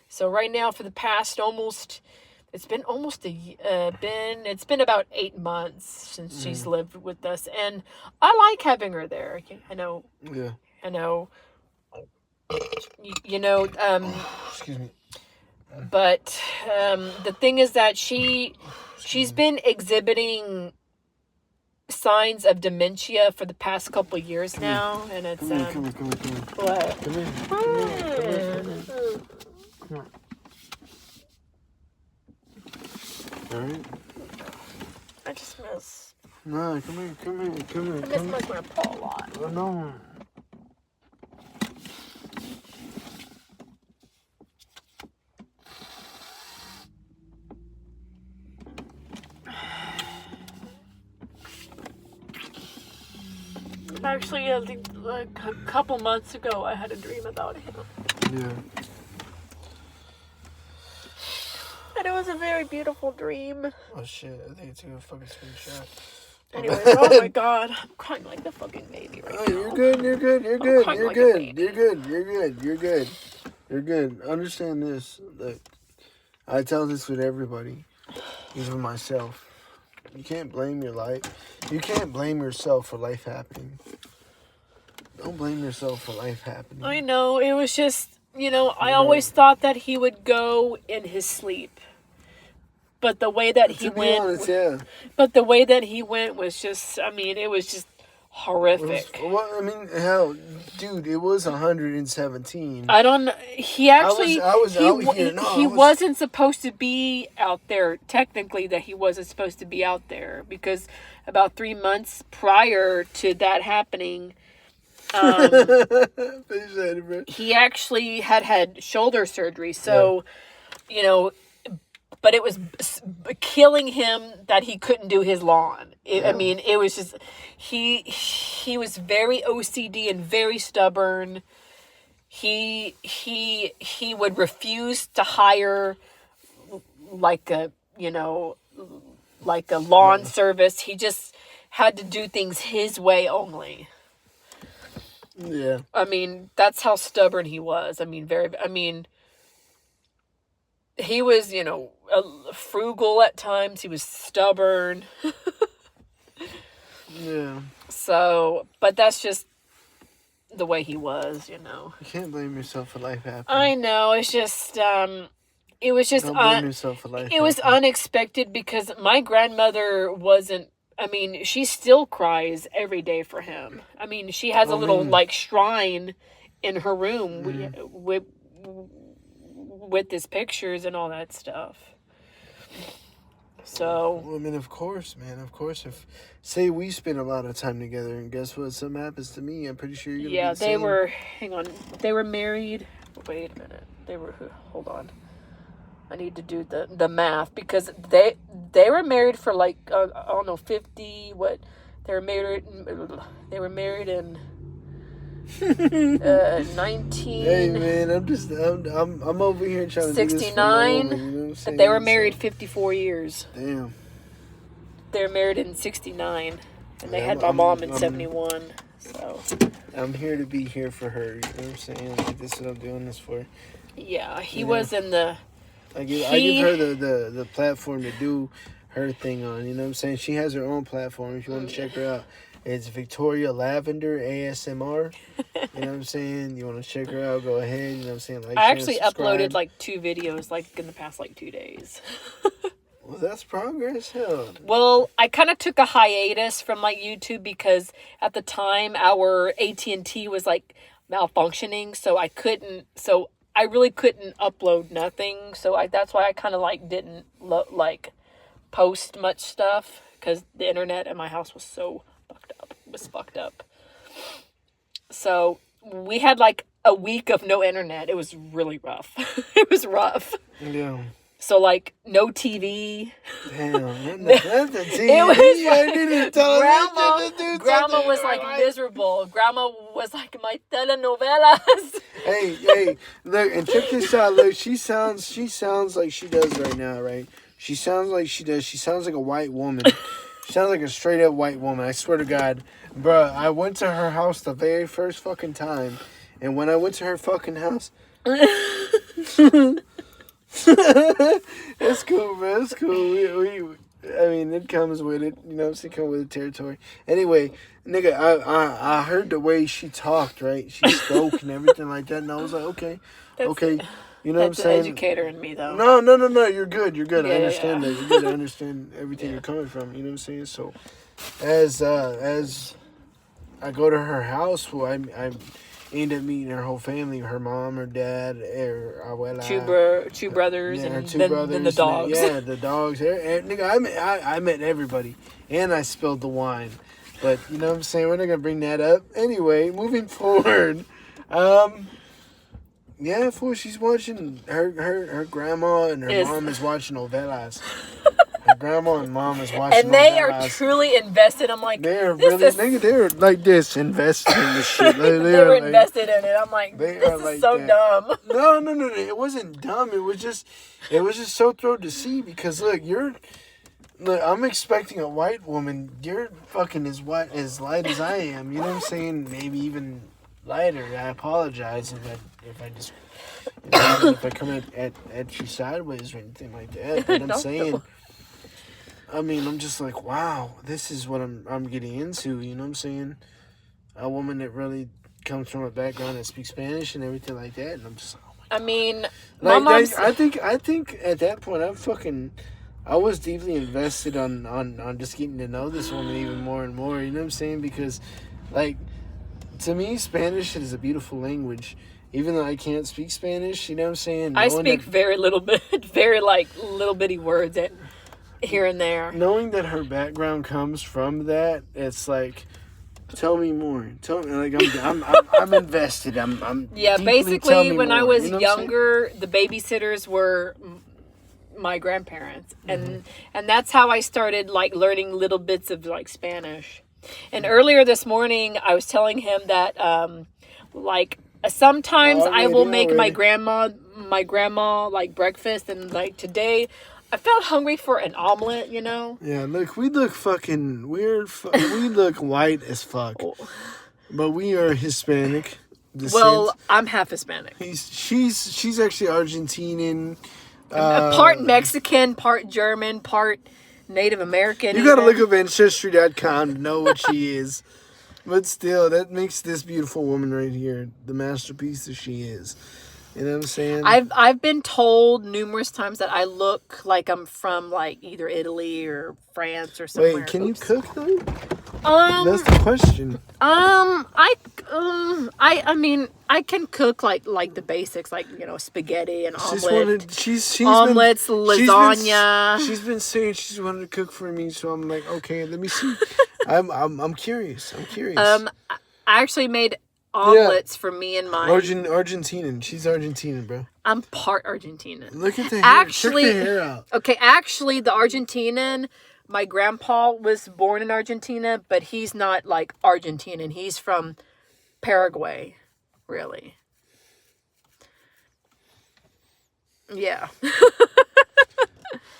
So right now, for the past it's been about 8 months since she's lived with us, and I like having her there. I know. Yeah. I know. You know. Excuse me. But the thing is that she's been exhibiting signs of dementia for the past couple of years now, and it's Come here. What? Come here. All right. I just miss. No, come here. I miss my grandpa a lot. Oh, no. Actually, I think like a couple months ago, I had a dream about him. Yeah. And it was a very beautiful dream. Oh shit! I think it's a fucking screenshot. Anyways, oh my god, I'm crying like the fucking baby right now. You're good. Understand this. Look, I tell this with everybody, even myself. You can't blame your life. You can't blame yourself for life happening. Don't blame yourself for life happening. I know, it was just, I always thought that he would go in his sleep. But the way that he went... honest, yeah. But the way that he went was just, it was just horrific. Hell, dude, it was 117. I don't know. He actually... I was out here. No, he wasn't supposed to be out there. Technically, that he wasn't supposed to be out there. Because about 3 months prior to that happening... he actually had shoulder surgery. So, but it was killing him that he couldn't do his lawn. It was just, he was very OCD and very stubborn. He would refuse to hire like a lawn service. He just had to do things his way only. Yeah. That's how stubborn he was. He was, frugal at times. He was stubborn. Yeah. So, but that's just the way he was, You can't blame yourself for life happening. I know. It's just, it was just Don't blame yourself for life. it was unexpected because my grandmother wasn't. I mean, she still cries every day for him. I mean, she has a little like shrine in her room with his pictures and all that stuff. So, well, I mean, of course, man. Of course, if say we spend a lot of time together, and guess what? Something happens to me, I'm pretty sure you're gonna. yeah, be the they same. were. Hang on, they were married. Wait a minute, they were. Hold on, I need to do the math because they were married for like I don't know 50. What they were married. They were married in 19. Hey man, I'm over here trying to 69, do this for my woman, you know what I'm saying? but they were married 54 years. Damn. They were married in 69, and they Yeah, had my mom in 71. So I'm here to be here for her. You know what I'm saying? Like, this is what I'm doing this for. yeah, he was in the. I give her the platform to do her thing on. You know what I'm saying? She has her own platform. If you want to check her out, it's Victoria Lavender ASMR. You know what I'm saying? You want to check her out? Go ahead. You know what I'm saying? Like, I share, actually subscribe. uploaded like 2 videos like in the past like 2 days. Well, that's progress. Hell. Well, I kind of took a hiatus from like YouTube because at the time our AT&T was like malfunctioning, so I really couldn't upload nothing. So that's why I kind of like didn't like post much stuff because the internet at my house was so fucked up. So we had like a week of no internet. It was really rough. It was rough. Yeah. So, like, no TV. Damn, that's the TV. It was like, Grandma was, like, miserable. Grandma was, like, my telenovelas. Hey, look, and check this out. Look, she sounds like she does right now, right? She sounds like she does. She sounds like a white woman. She sounds like a straight-up white woman. I swear to God. Bruh, I went to her house the very first fucking time. And when I went to her fucking house... It's cool, bro. It's cool. I mean, it comes with it. You know what I'm saying? Come with the territory. Anyway, nigga, I heard the way she talked, right? She spoke and everything like that. And I was like, okay. You know what I'm saying? That's the educator in me, though. No. You're good. Yeah, I understand that. You're good. I understand everything you're coming from. You know what I'm saying? So, as I go to her house, well, I end up meeting her whole family, her mom, her dad, her abuela. Two brothers, yeah, and two brothers, then the dogs. The dogs. And, nigga, I met everybody. And I spilled the wine. But, you know what I'm saying? We're not going to bring that up. Anyway, moving forward. Yeah, fool, she's watching, her grandma and her mom is watching novelas. Her grandma and mom is watching and they novelas. are truly invested. I'm like, they're like this, invested in this shit. They were like, invested in it. I'm like, this is like so that. dumb. No. It wasn't dumb. It was just so thrilled to see because look, I'm expecting a white woman. You're fucking as light as I am. You know what I'm saying? Maybe even lighter. I apologize if I come at you sideways or anything like that. But I'm saying. I mean, I'm just like, wow, this is what I'm getting into. You know what I'm saying? A woman that really comes from a background that speaks Spanish and everything like that, and I'm just like, oh my God. I mean, like, my mom's... I think at that point I was deeply invested on just getting to know this woman even more and more. You know what I'm saying? Because, like, to me, Spanish is a beautiful language. Even though I can't speak Spanish, you know what I'm saying? I speak very little bit, very like little bitty words here and there. Knowing that her background comes from that, it's like, tell me more. Tell me, like, I'm invested. I'm yeah. deeply, Basically, when more. I was You know younger, the babysitters were my grandparents, and that's how I started like learning little bits of like Spanish. And earlier this morning, I was telling him that like sometimes I will make my grandma like breakfast, and like today I felt hungry for an omelet, you know? Yeah, look, we look fucking weird. We look white as fuck. But we are Hispanic descent. Well, I'm half Hispanic. She's actually Argentinian. Part Mexican, part German, part Native American. You gotta look up Ancestry.com to know what she is. But still, that makes this beautiful woman right here the masterpiece that she is. You know what I'm saying? I've been told numerous times that I look like I'm from like either Italy or France or somewhere. Wait, can you cook though? Um, That's the question. I mean, I can cook like the basics, like spaghetti and She's omelet, she's omelets, lasagna. She's been saying she's wanted to cook for me, so I'm like, okay, let me see. I'm curious. I'm curious. I actually made omelets for me and my Argentinian. She's Argentinian, bro. I'm part Argentinian. Look at the hair. Actually, check the hair out. Okay, actually, the Argentinian. My grandpa was born in Argentina, but he's not like Argentinian. He's from Paraguay, really. Yeah.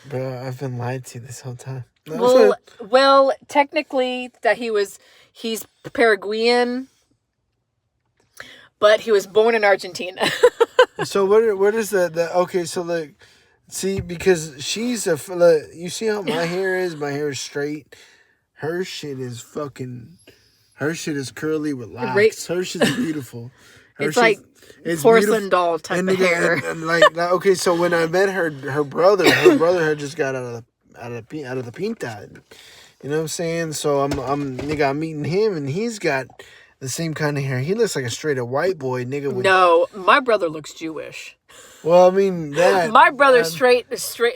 Bro, I've been lied to this whole time. Well, technically, he's Paraguayan, but he was born in Argentina. So what is the okay? So like, see, because she's you see how my hair is? My hair is straight. Her shit is curly with locks. Her shit's beautiful. It's like porcelain doll type of hair. And like okay, so when I met her brother had just got out of the pinta. You know what I'm saying? So I'm meeting him, and he's got the same kind of hair. He looks like a straight up white boy, nigga. No, my brother looks Jewish. Well, I mean that. My brother's straight.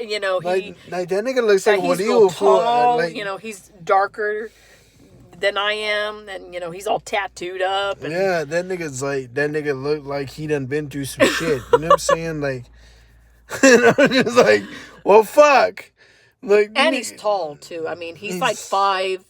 You know, like that nigga looks like what he will tall. You know, he's darker than I am, and he's all tattooed up. And yeah, that nigga look like he done been through some shit. You know what I'm saying? Like, I'm just like, well, fuck. Like, and he's tall too. I mean, he's like 5.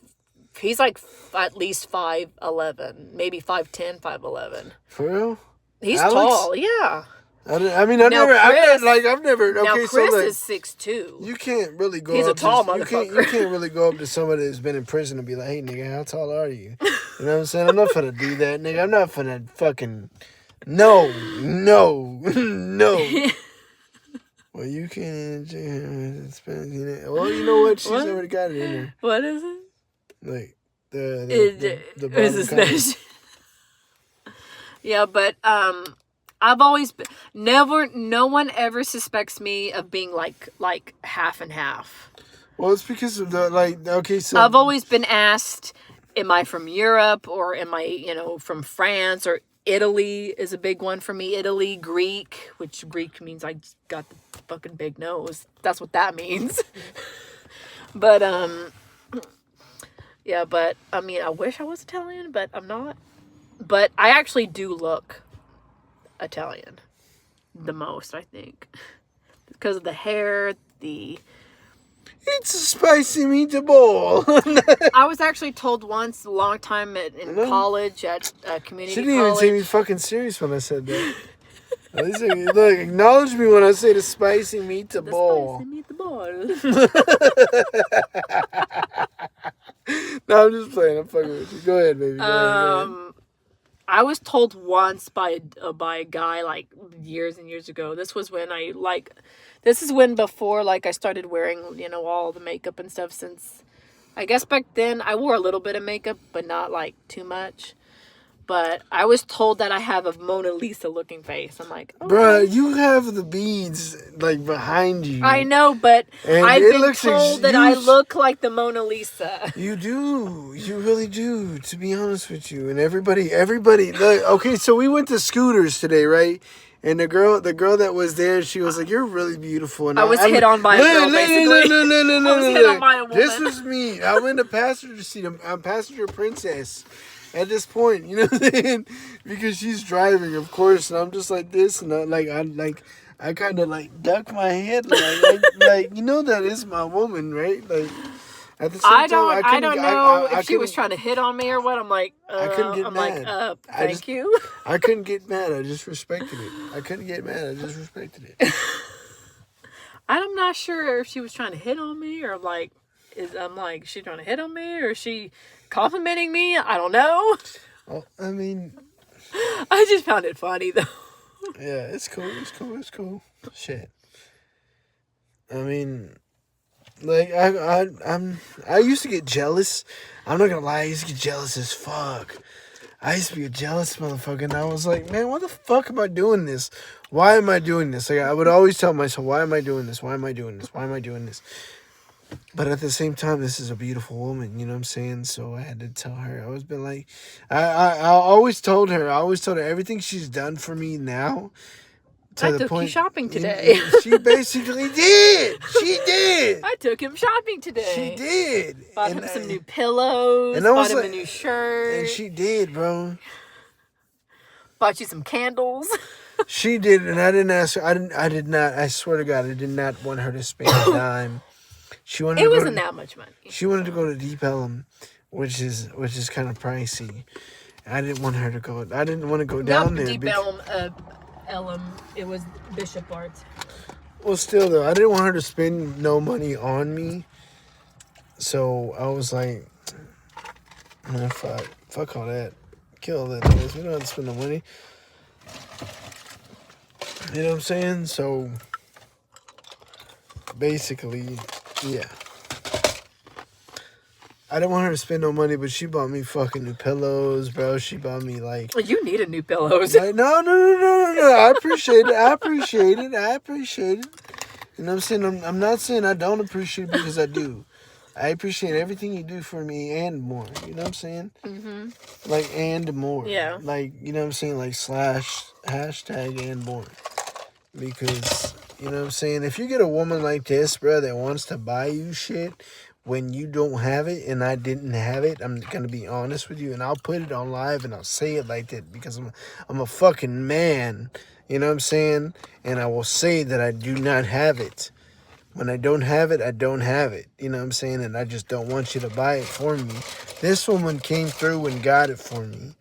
He's like at least 5'11", maybe 5'10", 5'11". For real? He's tall, yeah. I mean, I've never. Okay, now Chris so like, is 6'2". You can't really go. He's up a tall to, motherfucker. You can't really go up to somebody that's been in prison and be like, "Hey, nigga, how tall are you?" You know what I'm saying? I'm not finna do that, nigga. I'm not finna fucking. No. Well, you can't. Well, you know what? She's already got it in there. What is it? Like the bottom. Yeah, but I've always been, no one ever suspects me of being like half and half. Well, it's because of the okay, so I've always been asked, am I from Europe or am I, from France, or Italy is a big one for me. Italy, Greek, which Greek means I got the fucking big nose. That's what that means. But yeah, but I mean, I wish I was Italian, but I'm not. But I actually do look Italian the most, I think, because of the hair, It's a spicy meatball. I was actually told once, a long time in college, at community college. She didn't even take me fucking serious when I said that. At least, look, acknowledge me when I say the spicy meatball. The spicy meatball. No, I'm just playing. I'm fucking with you. Go ahead, baby. Go ahead. I was told once by a guy like years and years ago. This was when before I started wearing all the makeup and stuff. Since I guess back then I wore a little bit of makeup, but not like too much. But I was told that I have a Mona Lisa looking face. I'm like, okay. Bruh, you have the beads behind you. I know, but I've been told that I look like the Mona Lisa. You do. You really do, to be honest with you. And everybody, look, okay, so we went to Scooters today, right? And the girl that was there, she was like, "You're really beautiful." And I was hit on by a girl, basically. No. I was hit on by a woman. This was me. I'm in the passenger seat. I'm passenger princess. At this point, you know what I'm saying? Because she's driving, of course, and I'm just like this, and I kind of duck my head, that is my woman, right? Like at the same time, I don't know if she was trying to hit on me or what. I'm like, I couldn't get mad. Thank you. I couldn't get mad. I just respected it. I couldn't get mad. I just respected it. I'm not sure if she was trying to hit on me or is she trying to hit on me or is she complimenting me? I don't know. Well, I mean, I just found it funny though. Yeah, it's cool. Shit. I mean, I used to get jealous. I'm not gonna lie, I used to get jealous as fuck I used to be a jealous motherfucker, and I was like, man, why the fuck am I doing this? Why am I doing this? Like, I would always tell myself, why am I doing this? Why am I doing this? Why am I doing this? But at the same time, this is a beautiful woman, you know what I'm saying? So I had to tell her. I always been like, I always told her, everything she's done for me now. I took you shopping today. She basically did. She did. I took him shopping today. She did. Bought him some new pillows. And I was bought him like, a new shirt. And she did, bro. Bought you some candles. She did, and I didn't ask her. I did not. I swear to God, I did not want her to spend a dime. She wanted. It wasn't that much money. She wanted to go to Deep Ellum, which is kind of pricey. I didn't want her to go. I didn't want to go down there. Deep Ellum. It was Bishop Arts. Well, still though, I didn't want her to spend no money on me. So I was like, man, fuck all that. Kill all that noise. We don't have to spend no money. You know what I'm saying? So basically, yeah. I didn't want her to spend no money, but she bought me fucking new pillows, bro. She bought me like... You needed new pillows. Like, no. I appreciate it. I appreciate it. You know what I'm saying? I'm not saying I don't appreciate it because I do. I appreciate everything you do for me and more. You know what I'm saying? Mm-hmm. Like, and more. Yeah. Like, you know what I'm saying? Like, /hashtag and more. Because, you know what I'm saying? If you get a woman like this, bro, that wants to buy you shit when you don't have it and I didn't have it, I'm going to be honest with you. And I'll put it on live and I'll say it like that because I'm a fucking man. You know what I'm saying? And I will say that I do not have it. When I don't have it, I don't have it. You know what I'm saying? And I just don't want you to buy it for me. This woman came through and got it for me.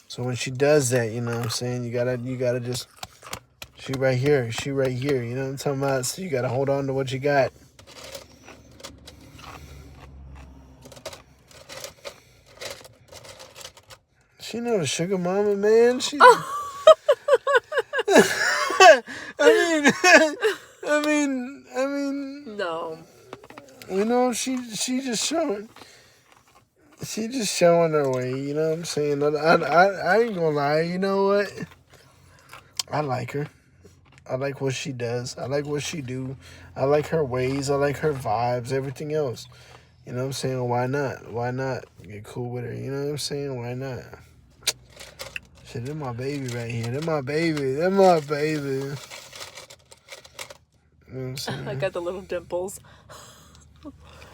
So when she does that, you know what I'm saying? You gotta just... She right here. You know what I'm talking about? So you gotta hold on to what you got. She know the sugar mama, man. She... I mean. No. You know, she just showing her way. You know what I'm saying? I ain't gonna lie. You know what? I like her. I like what she does. I like what she do. I like her ways. I like her vibes. Everything else. You know what I'm saying? Why not? Why not get cool with her? You know what I'm saying? Why not? Shit, they're my baby right here. They're my baby. You know what I'm saying? I got the little dimples.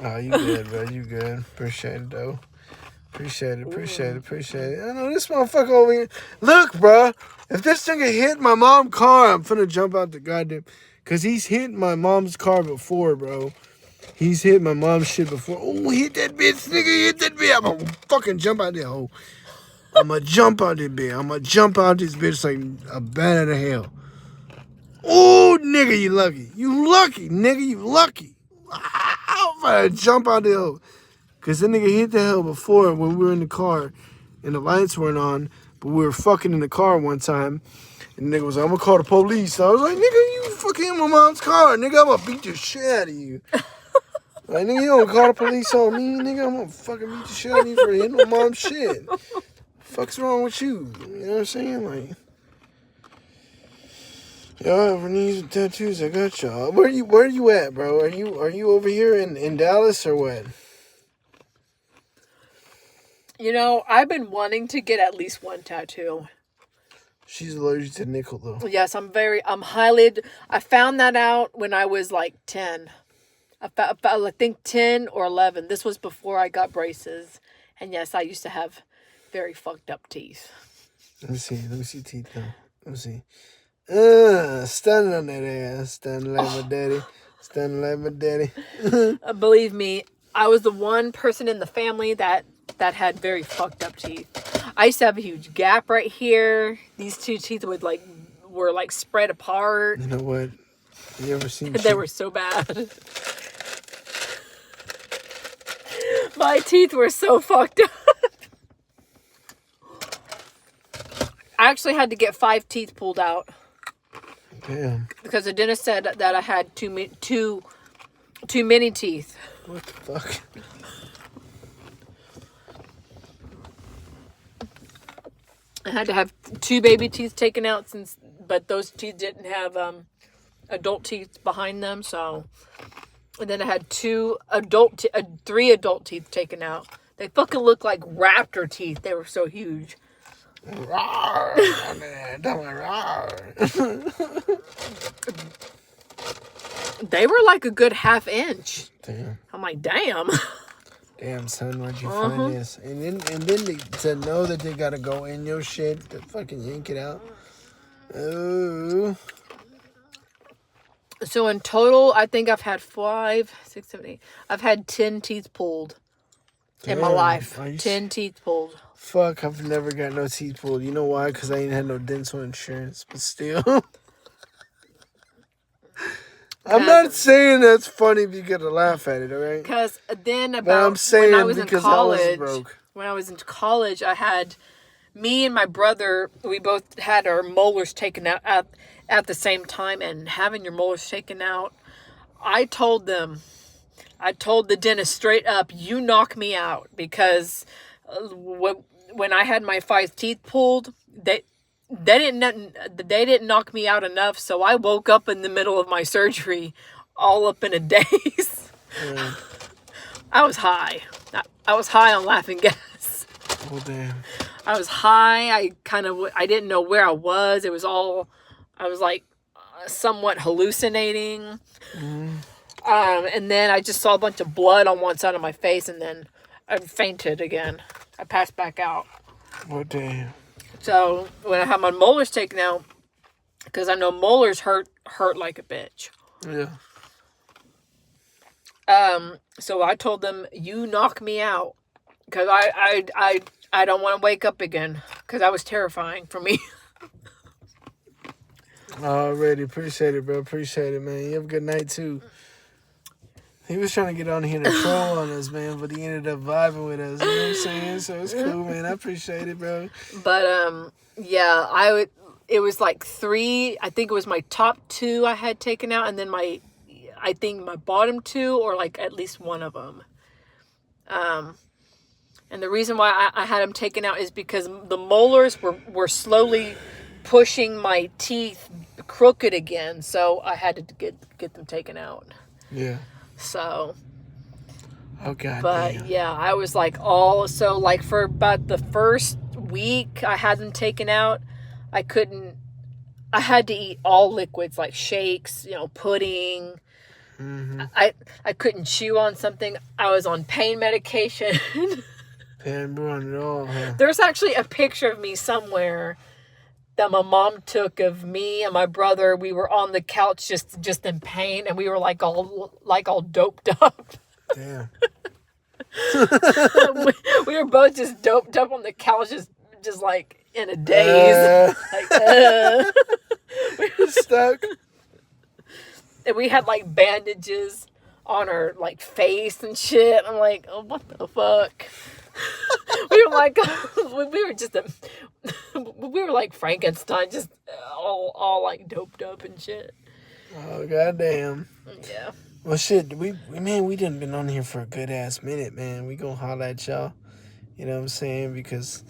Oh, you good, bro. You good. Appreciate it, though. Appreciate it. I know this motherfucker over here. Look, bro. If this thing hit my mom's car, I'm finna jump out the goddamn... Because he's hit my mom's car before, bro. He's hit my mom's shit before. Oh, hit that bitch, nigga. Hit that bitch. I'm gonna fucking jump out there, hoe. I'm gonna jump out there, bitch. I'm gonna jump out this bitch like a bat out of hell. Oh, nigga, you lucky. You lucky, nigga. You lucky. I'm gonna jump out there, hoe. Because that nigga hit the hell before when we were in the car and the lights weren't on, but we were fucking in the car one time. And the nigga was like, I'm going to call the police. So I was like, nigga, you fucking in my mom's car. Nigga, I'm going to beat the shit out of you. Like, nigga, you don't call the police on me. Nigga, I'm going to fucking beat the shit out of you for hitting my mom's shit. Fuck's wrong with you? You know what I'm saying? Like, y'all have knees and tattoos. I got y'all. Where you at, bro? Are you over here in Dallas or what? You know, I've been wanting to get at least one tattoo. She's allergic to nickel, though. Yes, I found that out when I was like 10. I think 10 or 11. This was before I got braces. And yes, I used to have very fucked up teeth. Let me see teeth, though. Let me see. Standing on that ass. Standing like my daddy. Believe me, I was the one person in the family that had very fucked up teeth. I used to have a huge gap right here. These two teeth were spread apart. You know what? You ever seen? They were so bad. My teeth were so fucked up. I actually had to get 5 teeth pulled out. Damn. Because the dentist said that I had too many teeth. What the fuck? I had to have 2 baby teeth taken out but those teeth didn't have adult teeth behind them. So, and then I had 3 adult teeth taken out. They fucking looked like raptor teeth. They were so huge. Rawr, man, rawr. They were like a good ½ inch. Damn. I'm like, damn. Damn, son, where'd you find this? And then to know that they gotta go in your shit to fucking yank it out. Oh. So in total, I think I've had 5, 6, 7, 8. I've had 10 teeth pulled in my life. 10 teeth pulled. Fuck, I've never got no teeth pulled. You know why? Because I ain't had no dental insurance. But still. I'm not saying that's funny if you get to laugh at it, all right? Because then but I'm saying when I was in because college, I was broke. When I was in college, I had me and my brother. We both had our molars taken out at the same time, and having your molars taken out, I told the dentist straight up, "You knock me out," because when I had my 5 teeth pulled, they didn't knock me out enough, so I woke up in the middle of my surgery, all up in a daze. Yeah. I was high. I was high on laughing gas. Oh damn. I was high. I didn't know where I was. It was all. I was like somewhat hallucinating. Mm. And then I just saw a bunch of blood on one side of my face, and then I fainted again. I passed back out. Oh damn. So when I had my molars taken out, because I know molars hurt like a bitch. Yeah. So I told them, "You knock me out," because I don't want to wake up again, because that was terrifying for me. Already appreciate it, bro. Appreciate it, man. You have a good night too. He was trying to get on here to troll on us, man, but he ended up vibing with us. You know what I'm saying? So it's cool, man. I appreciate it, bro. But yeah, it was like 3. I think it was my top 2 I had taken out, and then I think my bottom 2, or like at least one of them. And the reason why I had them taken out is because the molars were slowly pushing my teeth crooked again, so I had to get them taken out. Yeah. So. Oh god. But damn. yeah, I was like for about the first week I had them taken out, I had to eat all liquids, like shakes, pudding. Mm-hmm. I couldn't chew on something. I was on pain medication. Pain on it all, huh? There's actually a picture of me somewhere that my mom took of me and my brother. We were on the couch just in pain, and we were like all doped up. Damn. we were both just doped up on the couch, just like in a daze. We were stuck. And we had like bandages on our like face and shit. I'm like, oh, what the fuck? We were like, we were like Frankenstein, just all like doped up and shit. Oh goddamn. Yeah. Well, shit, we done been on here for a good ass minute, man. We gonna holler at y'all. You know what I'm saying? Because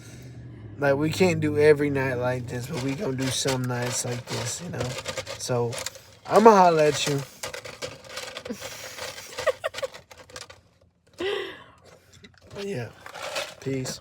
like we can't do every night like this, but we gonna do some nights like this, So I'ma holler at you. Yeah. Peace.